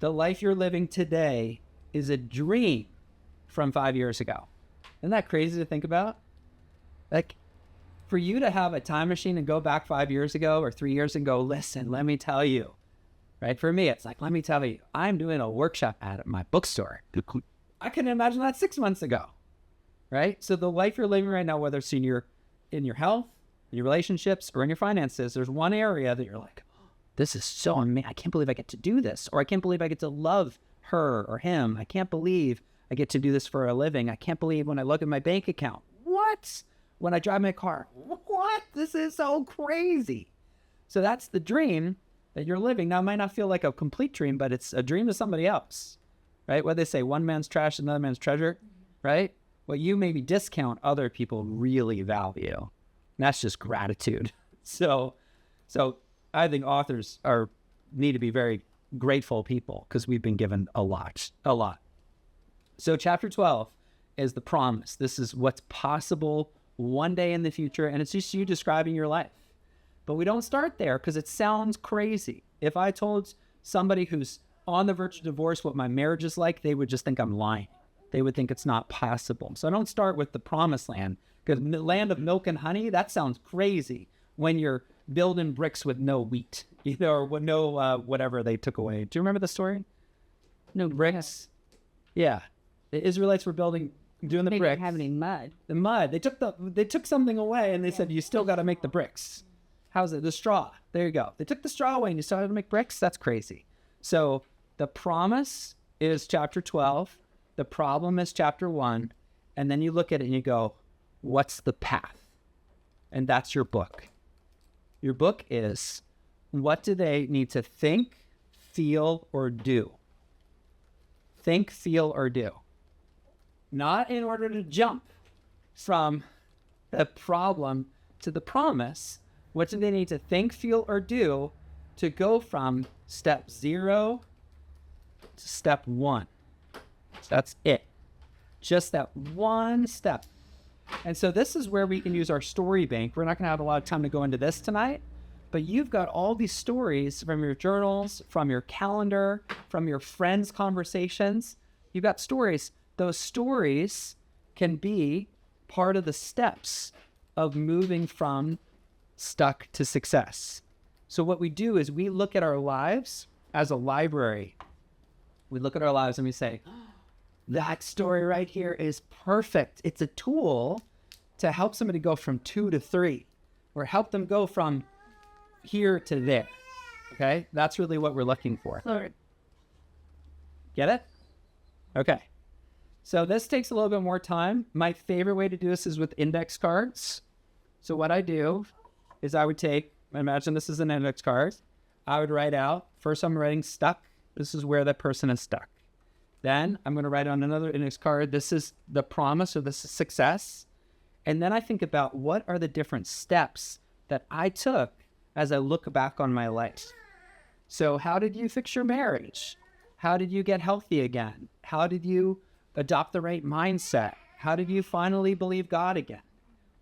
The life you're living today is a dream from 5 years ago. Isn't that crazy to think about? Like, for you to have a time machine and go back 5 years ago or 3 years and go, listen, let me tell you, right? For me, it's like, let me tell you, I'm doing a workshop at my bookstore. I couldn't imagine that 6 months ago, right? So the life you're living right now, whether it's in your health, in your relationships, or in your finances, there's one area that you're like, oh, this is so amazing. I can't believe I get to do this. Or I can't believe I get to love her or him. I can't believe I get to do this for a living. I can't believe when I look at my bank account. What? When I drive my car. What? This is so crazy. So that's the dream that you're living. Now, it might not feel like a complete dream, but it's a dream to somebody else, right? What they say, one man's trash, another man's treasure, right? What you maybe discount, other people really value. And that's just gratitude. So I think authors need to be very grateful people because we've been given a lot. So chapter 12 is the promise. This is what's possible one day in the future, and it's just you describing your life. But we don't start there because it sounds crazy. If I told somebody who's on the verge of divorce what my marriage is like, they would just think I'm lying. They would think it's not possible. So I don't start with the promised land, because the land of milk and honey, that sounds crazy when you're building bricks with no wheat, or with no whatever they took away. Do you remember the story? No bricks. Yeah. The Israelites were doing the bricks. They didn't have any mud. The mud. They took something away, and they said, you still got to make the bricks. How's it? The straw. There you go. They took the straw away and you started to make bricks? That's crazy. So the promise is chapter 12. The problem is chapter 1. And then you look at it and you go, what's the path? And that's your book. Your book is, what do they need to think, feel, or do? Think, feel, or do. Not in order to jump from the problem to the promise. What do they need to think, feel, or do to go from step 0 to step 1? That's it. Just that one step. And so this is where we can use our story bank. We're not going to have a lot of time to go into this tonight, but you've got all these stories from your journals, from your calendar, from your friends' conversations. You've got stories. Those stories can be part of the steps of moving from stuck to success. So what we do is we look at our lives as a library. We look at our lives and we say, that story right here is perfect. It's a tool to help somebody go from 2 to 3, or help them go from here to there. Okay? That's really what we're looking for. Sorry. Get it? Okay. So this takes a little bit more time. My favorite way to do this is with index cards. So what I do is I would imagine this is an index card. I would write out, first I'm writing stuck. This is where that person is stuck. Then I'm going to write on another index card, this is the promise, or this is success. And then I think about what are the different steps that I took as I look back on my life. So how did you fix your marriage? How did you get healthy again? How did you adopt the right mindset? How did you finally believe God again?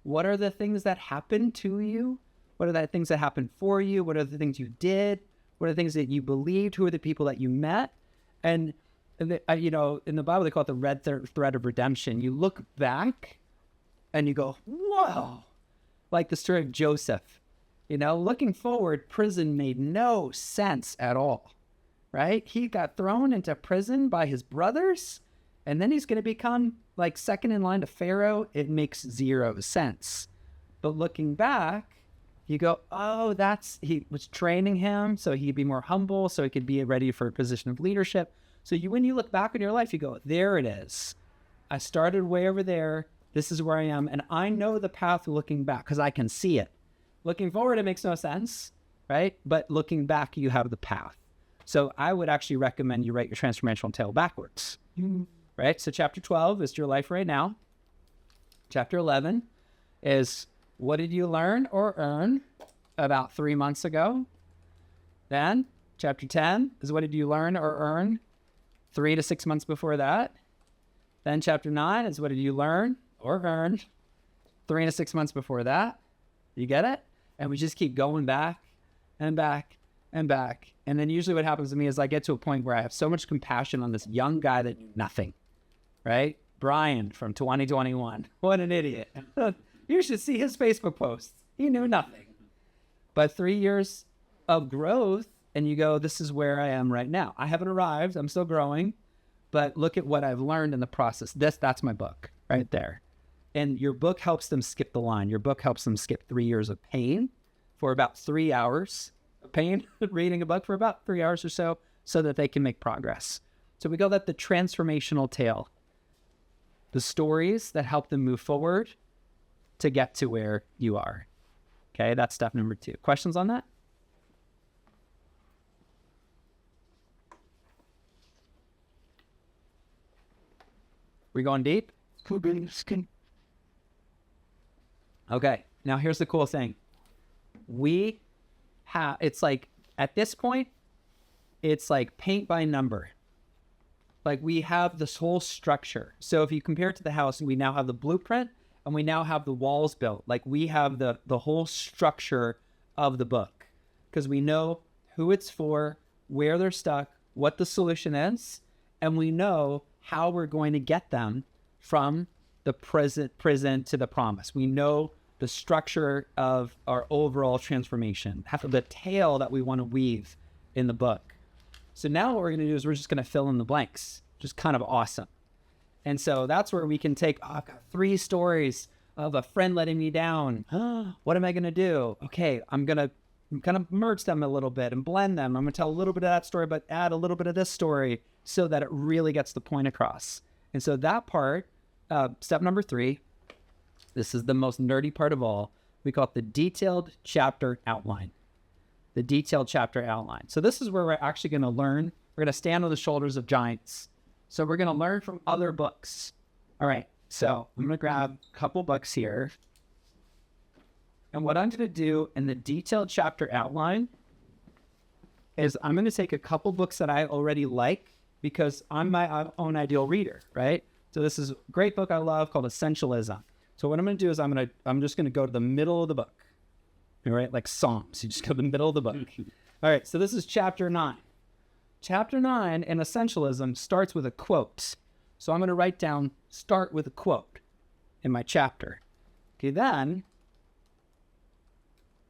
What are the things that happened to you? What are the things that happened for you? What are the things you did? What are the things that you believed? Who are the people that you met? And in the Bible, they call it the red thread of redemption. You look back and you go, whoa, like the story of Joseph. You know, looking forward, prison made no sense at all, right? He got thrown into prison by his brothers, and then he's going to become like second in line to Pharaoh. It makes zero sense. But looking back, you go, oh, he was training him so he'd be more humble, so he could be ready for a position of leadership. So when you look back on your life, you go, there it is. I started way over there. This is where I am. And I know the path looking back because I can see it. Looking forward, it makes no sense, right? But looking back, you have the path. So I would actually recommend you write your transformational tale backwards, right? So chapter 12 is your life right now. Chapter 11 is what did you learn or earn about 3 months ago? Then chapter 10 is what did you learn or earn 3 to 6 months before that? Then chapter 9 is what did you learn or earn 3 to 6 months before that? You get it? And we just keep going back and back and back. And then usually what happens to me is I get to a point where I have so much compassion on this young guy that knew nothing, right? Brian from 2021. What an idiot. You should see his Facebook posts. He knew nothing. But 3 years of growth, and you go, this is where I am right now. I haven't arrived. I'm still growing. But look at what I've learned in the process. That's my book right there. And your book helps them skip the line. Your book helps them skip 3 years of pain for about 3 hours of pain, reading a book for about 3 hours or so that they can make progress. So we call that the transformational tale. The stories that help them move forward to get to where you are. Okay, that's step number 2. Questions on that? We going deep? Okay, now here's the cool thing. It's like, at this point, it's like paint by number. Like we have this whole structure. So if you compare it to the house, we now have the blueprint and we now have the walls built. Like we have the whole structure of the book because we know who it's for, where they're stuck, what the solution is, and we know how we're going to get them from the prison to the promise. We know the structure of our overall transformation, the tale that we want to weave in the book. So now what we're going to do is we're just going to fill in the blanks, just kind of awesome. And so that's where we can take, I've got 3 stories of a friend letting me down. What am I going to do? Okay, I'm going to kind of merge them a little bit and blend them. I'm going to tell a little bit of that story, but add a little bit of this story so that it really gets the point across. And so that part, step number 3, this is the most nerdy part of all. We call it the detailed chapter outline. The detailed chapter outline. So this is where we're actually going to learn. We're going to stand on the shoulders of giants. So we're going to learn from other books. All right. So I'm going to grab a couple books here. And what I'm going to do in the detailed chapter outline is I'm going to take a couple books that I already like because I'm my own ideal reader, right? So this is a great book I love called Essentialism. So what I'm going to do is I'm just going to go to the middle of the book. All right, like Psalms. You just go to the middle of the book. All right, so this is chapter 9. Chapter 9 in Essentialism starts with a quote. So I'm going to write down, start with a quote in my chapter. Okay, then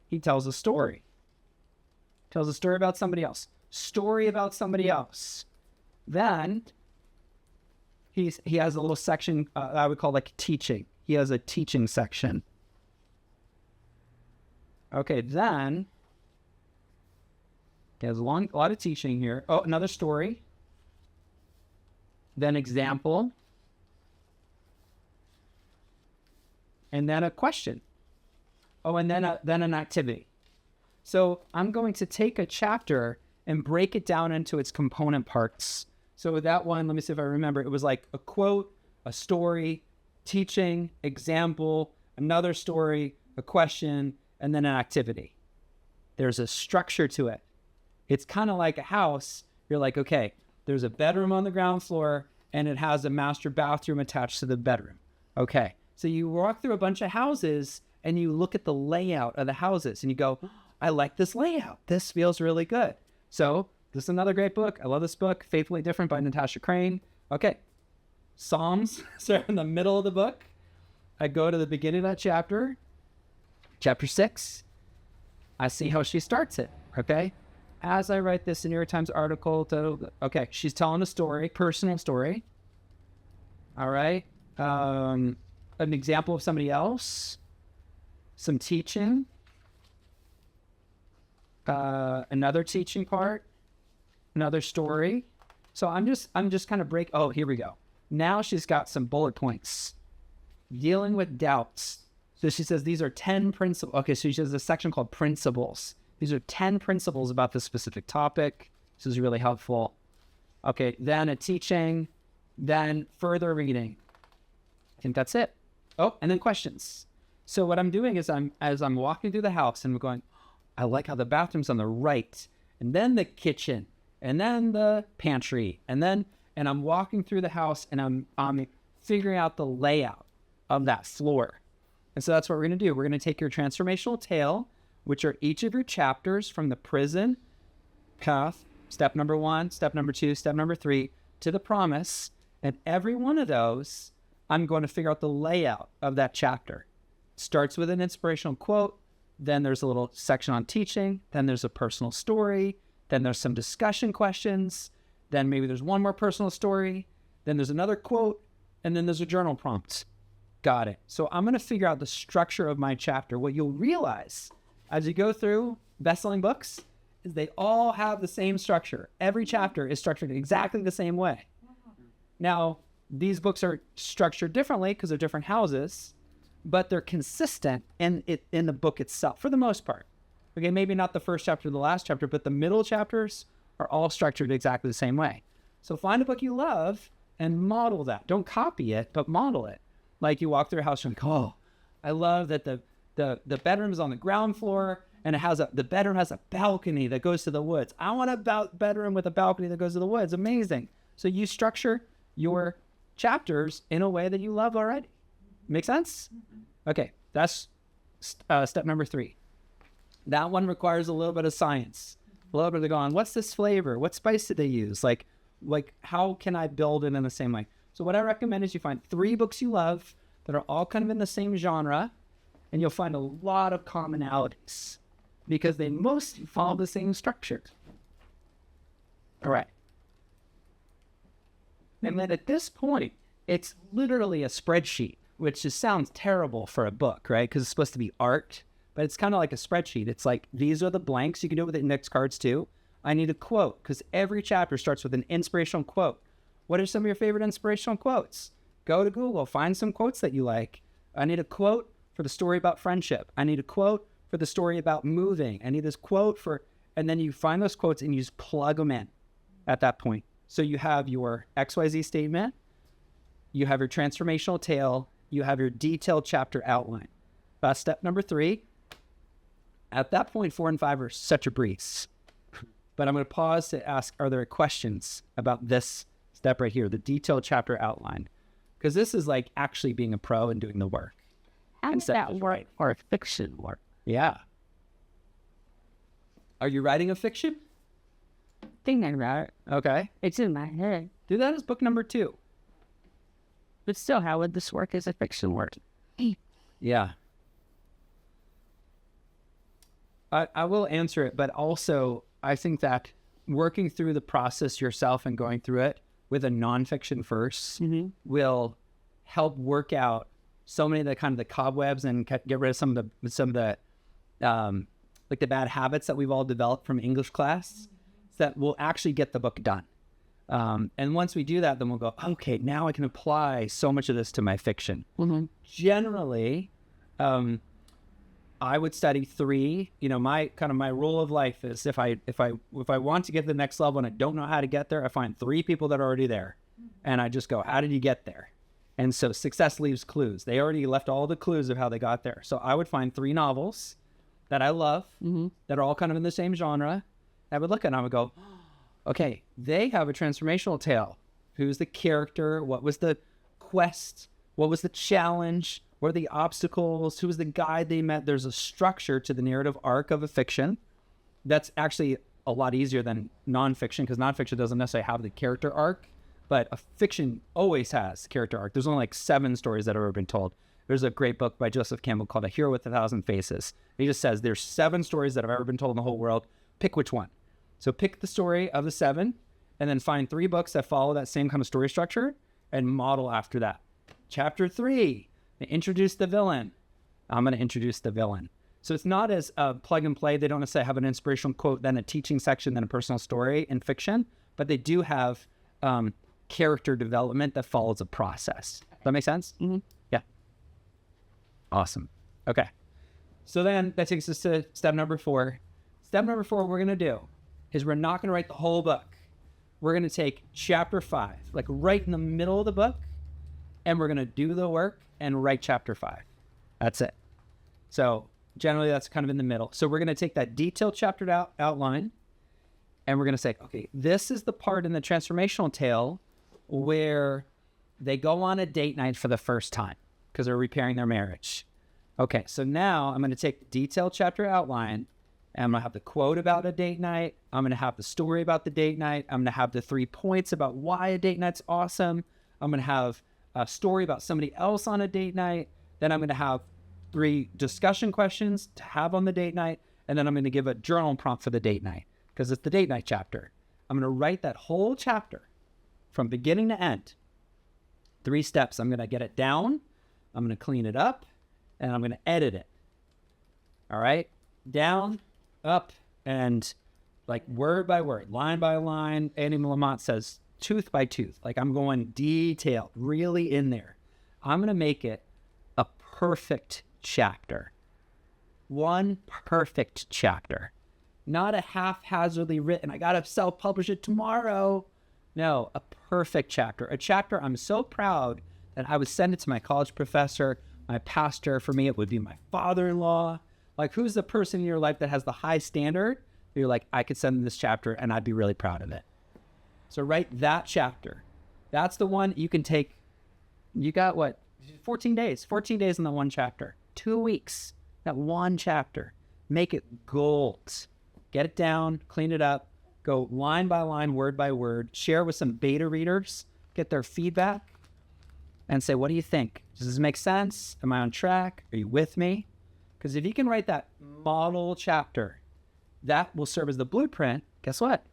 he tells a story. Tells a story about somebody else. Story about somebody else. Then he has a little section I would call like teaching. He has a teaching section. Okay, then he has a lot of teaching here. Oh, another story. Then example. And then a question. Oh, and then an activity. So I'm going to take a chapter and break it down into its component parts. So with that one, let me see if I remember. It was like a quote, a story, teaching, example, another story, a question, and then an activity. There's a structure to it. It's kind of like a house. You're like, okay, there's a bedroom on the ground floor and it has a master bathroom attached to the bedroom. Okay, so you walk through a bunch of houses and you look at the layout of the houses and you go, I like this layout. This feels really good. So this is another great book. I love this book, Faithfully Different by Natasha Crane. Okay, Psalms, so in the middle of the book. I go to the beginning of that chapter. Chapter 6, I see how she starts it, okay? As I write this New York Times article, okay, she's telling a story, personal story. All right. An example of somebody else, some teaching, another teaching part, another story. So I'm just kind of oh, here we go. Now she's got some bullet points. Dealing with doubts. So she says these are 10 principles. Okay, so she has a section called principles. These are 10 principles about this specific topic. This is really helpful. Okay, then a teaching, then further reading. I think that's it. Oh, and then questions. So what I'm doing is as I'm walking through the house and we're going, I like how the bathroom's on the right, and then the kitchen, and then the pantry, and I'm walking through the house and I'm figuring out the layout of that floor. And so that's what we're going to do. We're going to take your transformational tale, which are each of your chapters from the prison path, step number 1, step number 2, step number 3, to the promise. And every one of those, I'm going to figure out the layout of that chapter. Starts with an inspirational quote, then there's a little section on teaching, then there's a personal story, then there's some discussion questions, then maybe there's one more personal story, then there's another quote, and then there's a journal prompt. Got it. So I'm going to figure out the structure of my chapter. What you'll realize as you go through best-selling books is they all have the same structure. Every chapter is structured exactly the same way. Now, these books are structured differently because they're different houses, but they're consistent in the book itself for the most part. Okay, maybe not the first chapter or the last chapter, but the middle chapters are all structured exactly the same way. So find a book you love and model that. Don't copy it, but model it. Like you walk through a house and go, oh, I love that the bedroom is on the ground floor and the bedroom has a balcony that goes to the woods. I want a bedroom with a balcony that goes to the woods. Amazing. So you structure your chapters in a way that you love already. Make sense? Okay, that's step number 3. That one requires a little bit of science, a little bit of going, what's this flavor? What spice did they use? Like how can I build it in the same way? So what I recommend is you find 3 books you love that are all kind of in the same genre, and you'll find a lot of commonalities because they mostly follow the same structure. All right. And then at this point, it's literally a spreadsheet, which just sounds terrible for a book, right? Because it's supposed to be art, but it's kind of like a spreadsheet. It's like, these are the blanks. You can do it with index cards too. I need a quote because every chapter starts with an inspirational quote. What are some of your favorite inspirational quotes? Go to Google, find some quotes that you like. I need a quote for the story about friendship. I need a quote for the story about moving. I need this quote and then you find those quotes and you just plug them in at that point. So you have your XYZ statement, you have your transformational tale, you have your detailed chapter outline. That's step number 3. At that point, 4 and 5 are such a breeze. But I'm going to pause to ask, are there questions about this step right here, the detailed chapter outline? Because this is like actually being a pro and doing the work. How does that work for fiction work? Yeah. Are you writing a fiction? Thinking about it. Okay. It's in my head. Do that as book number 2. But still, how would this work as a fiction work? Yeah. I will answer it, but also I think that working through the process yourself and going through it with a nonfiction first will help work out so many of the kind of the cobwebs and get rid of some of the like the bad habits that we've all developed from English class that will actually get the book done. And once we do that, then we'll go, okay, now I can apply so much of this to my fiction. Generally, I would study 3. You know, my rule of life is if I want to get to the next level and I don't know how to get there, I find 3 people that are already there, and I just go, how did you get there? And so success leaves clues. They already left all the clues of how they got there. So I would find 3 novels that I love that are all kind of in the same genre. I would look at and I would go, okay, they have a transformational tale. Who's the character? What was the quest? What was the challenge? What are the obstacles? Who was the guy they met? There's a structure to the narrative arc of a fiction that's actually a lot easier than nonfiction, because nonfiction doesn't necessarily have the character arc, but a fiction always has character arc. There's only like 7 stories that have ever been told. There's a great book by Joseph Campbell called A Hero with 1,000 Faces. He just says there's 7 stories that have ever been told in the whole world. Pick which one. So pick the story of the 7 and then find 3 books that follow that same kind of story structure and model after that. Chapter 3, they introduce the villain. I'm going to introduce the villain. So it's not as plug and play. They don't necessarily have an inspirational quote, then a teaching section, then a personal story in fiction, but they do have character development that follows a process. Does that make sense? Mm-hmm. Yeah. Awesome. Okay. So then that takes us to step number 4. Step number 4, what we're going to do is we're not going to write the whole book. We're going to take chapter 5, like right in the middle of the book, and we're going to do the work and write chapter 5. That's it. So generally that's kind of in the middle. So we're going to take that detailed chapter outline and we're going to say, okay, this is the part in the transformational tale where they go on a date night for the first time because they're repairing their marriage. Okay, so now I'm going to take the detailed chapter outline and I'm going to have the quote about a date night. I'm going to have the story about the date night. I'm going to have the 3 points about why a date night's awesome. I'm going to have a story about somebody else on a date night. Then I'm going to have 3 discussion questions to have on the date night. And then I'm going to give a journal prompt for the date night because it's the date night chapter. I'm going to write that whole chapter from beginning to end. 3 steps. I'm going to get it down. I'm going to clean it up and I'm going to edit it. All right. Down, up, and like word by word, line by line. Andy Lamont says tooth by tooth. Like I'm going detailed, really in there. I'm going to make it a perfect chapter. One perfect chapter. Not a haphazardly written, I got to self-publish it tomorrow. No, a perfect chapter. A chapter I'm so proud that I would send it to my college professor, my pastor. For me, it would be my father-in-law. Like, who's the person in your life that has the high standard? You're like, I could send them this chapter and I'd be really proud of it. So write that chapter. That's the one you can take. You got what? 14 days. 14 days in the one chapter. 2 weeks. That one chapter. Make it gold. Get it down. Clean it up. Go line by line, word by word. Share with some beta readers. Get their feedback. And say, what do you think? Does this make sense? Am I on track? Are you with me? Because if you can write that model chapter, that will serve as the blueprint, guess what?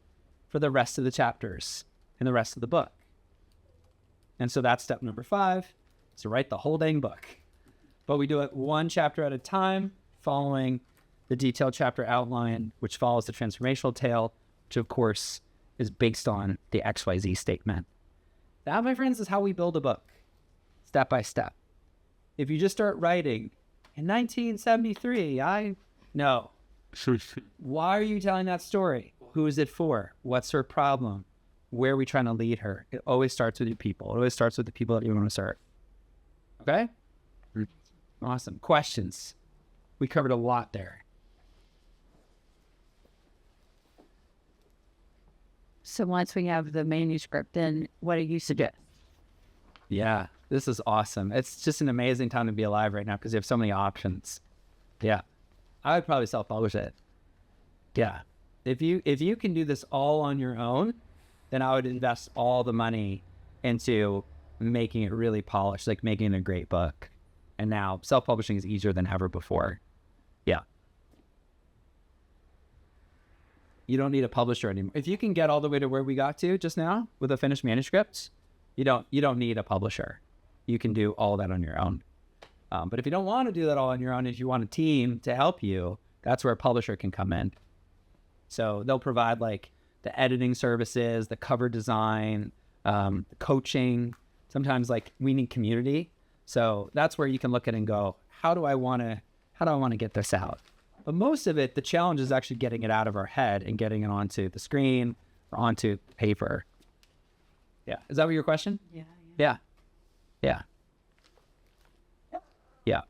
For the rest of the chapters in the rest of the book. And so that's step number 5, is to write the whole dang book. But we do it one chapter at a time, following the detailed chapter outline, which follows the transformational tale, which of course is based on the XYZ statement. That, my friends, is how we build a book, step by step. If you just start writing, in 1973, no. Why are you telling that story? Who is it for? What's her problem? Where are we trying to lead her? It always starts with your people. It always starts with the people that you want to serve. Okay? Awesome. Questions? We covered a lot there. So once we have the manuscript, then what do you suggest? Yeah, this is awesome. It's just an amazing time to be alive right now because you have so many options. Yeah. I would probably self-publish it. Yeah. If you can do this all on your own, then I would invest all the money into making it really polished, like making a great book. And now self-publishing is easier than ever before. Yeah. You don't need a publisher anymore. If you can get all the way to where we got to just now with a finished manuscript, you don't need a publisher. You can do all that on your own. But if you don't want to do that all on your own, if you want a team to help you, that's where a publisher can come in. So they'll provide like the editing services, the cover design, the coaching. Sometimes like we need community. So that's where you can look at it and go, how do I want to get this out? But most of it, the challenge is actually getting it out of our head and getting it onto the screen or onto paper. Yeah. Is that what your question? Yeah. Yeah. Yeah. Yeah.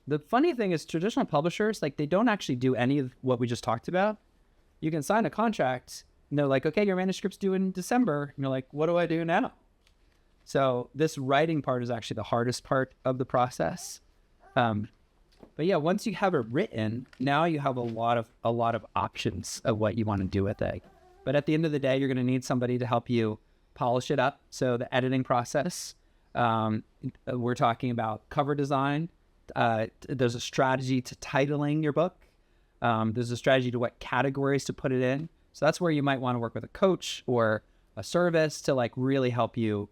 The funny thing is traditional publishers, like they don't actually do any of what we just talked about. You can sign a contract and they're like, okay, your manuscript's due in December. And you're like, what do I do now? So this writing part is actually the hardest part of the process. But yeah, once you have it written, now you have a lot of options of what you want to do with it. But at the end of the day, you're going to need somebody to help you polish it up. So the editing process, We're talking about cover design. There's a strategy to titling your book. There's a strategy to what categories to put it in. So that's where you might want to work with a coach or a service to like really help you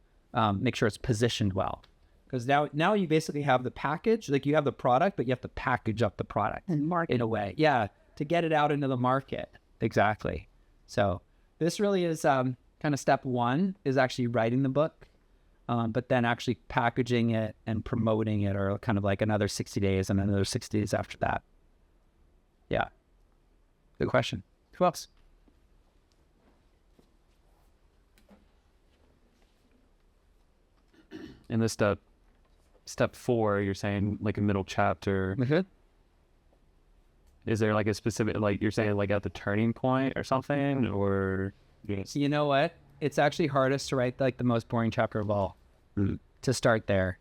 make sure it's positioned well. Because now you basically have the package, like you have the product, but you have to package up the product And market. in a way. Yeah, to get it out into the market. Exactly. So this really is kind of step one is actually writing the book, but then actually packaging it and promoting it are kind of like another 60 days and another 60 days after that. Yeah. Good question. Who else? In this step 4, you're saying like a middle chapter. Mm-hmm. Is there like a specific, like you're saying like at the turning point or something, or? So you know what? It's actually hardest to write like the most boring chapter of all. To start there,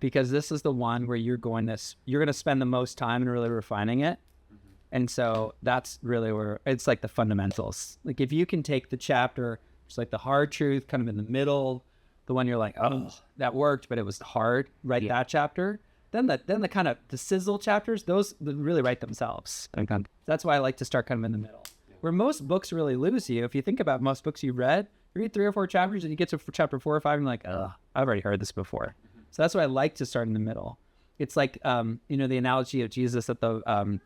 because this is the one where you're going to spend the most time in really refining it. And so that's really where it's like the fundamentals. Like if you can take the chapter, it's like the hard truth kind of in the middle, the one you're like, oh, that worked, but it was hard, write that chapter. Then the kind of the sizzle chapters, those really write themselves. Okay. That's why I like to start kind of in the middle. Where most books really lose you, if you think about most books you read 3 or 4 chapters and you get to chapter 4 or 5 and you're like, ugh, I've already heard this before. So that's why I like to start in the middle. It's like, the analogy of Jesus at the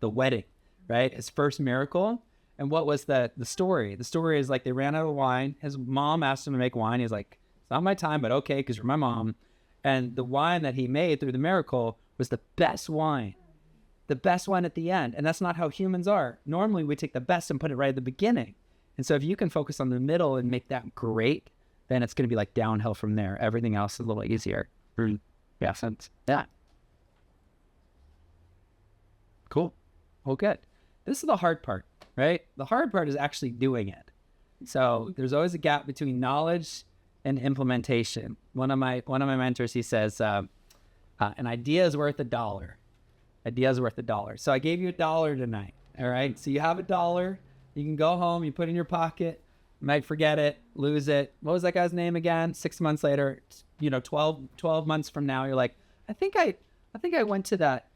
wedding, right? His first miracle. And what was the story? The story is like they ran out of wine. His mom asked him to make wine. He's like, it's not my time, but okay, because you're my mom. And the wine that he made through the miracle was the best wine at the end. And that's not how humans are. Normally we take the best and put it right at the beginning. And so if you can focus on the middle and make that great, then it's going to be like downhill from there. Everything else is a little easier. Yeah. Sense. Yeah. Cool. Well, good. This is the hard part, right? The hard part is actually doing it. So there's always a gap between knowledge and implementation. One of my mentors, he says, an idea is worth $1. Idea is worth $1. So I gave you $1 tonight. All right. So you have $1. You can go home, you put it in your pocket, you might forget it, lose it. What was that guy's name again? 6 months later, 12 months from now, you're like, I think I went to that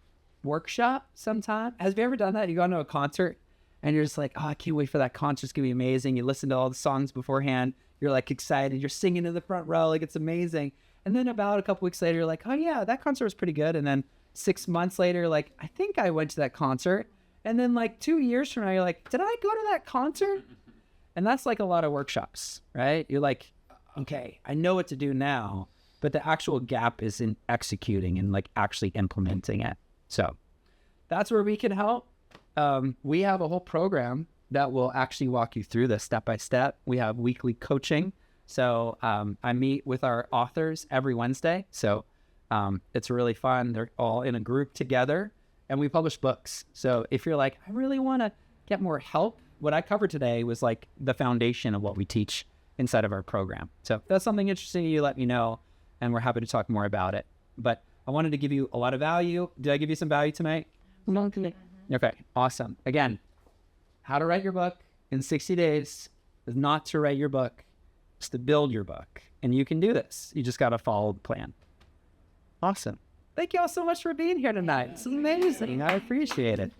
workshop sometime. Have you ever done that? You go to a concert and you're just like, oh, I can't wait for that concert. It's going to be amazing. You listen to all the songs beforehand. You're like excited. You're singing in the front row. Like it's amazing. And then about a couple weeks later, you're like, oh yeah, that concert was pretty good. And then 6 months later, like, I think I went to that concert. And then like 2 years from now, you're like, did I go to that concert? And that's like a lot of workshops, right? You're like, okay, I know what to do now, but the actual gap is in executing and like actually implementing it. So that's where we can help. We have a whole program that will actually walk you through this step by step. We have weekly coaching. So I meet with our authors every Wednesday. So it's really fun. They're all in a group together. And we publish books. So if you're like, I really want to get more help, what I covered today was like the foundation of what we teach inside of our program. So if that's something interesting, you let me know, and we're happy to talk more about it. But I wanted to give you a lot of value. Did I give you some value tonight? Okay, awesome. Again, how to write your book in 60 days is not to write your book, it's to build your book. And you can do this. You just got to follow the plan. Awesome. Thank you all so much for being here tonight. It's amazing. I appreciate it.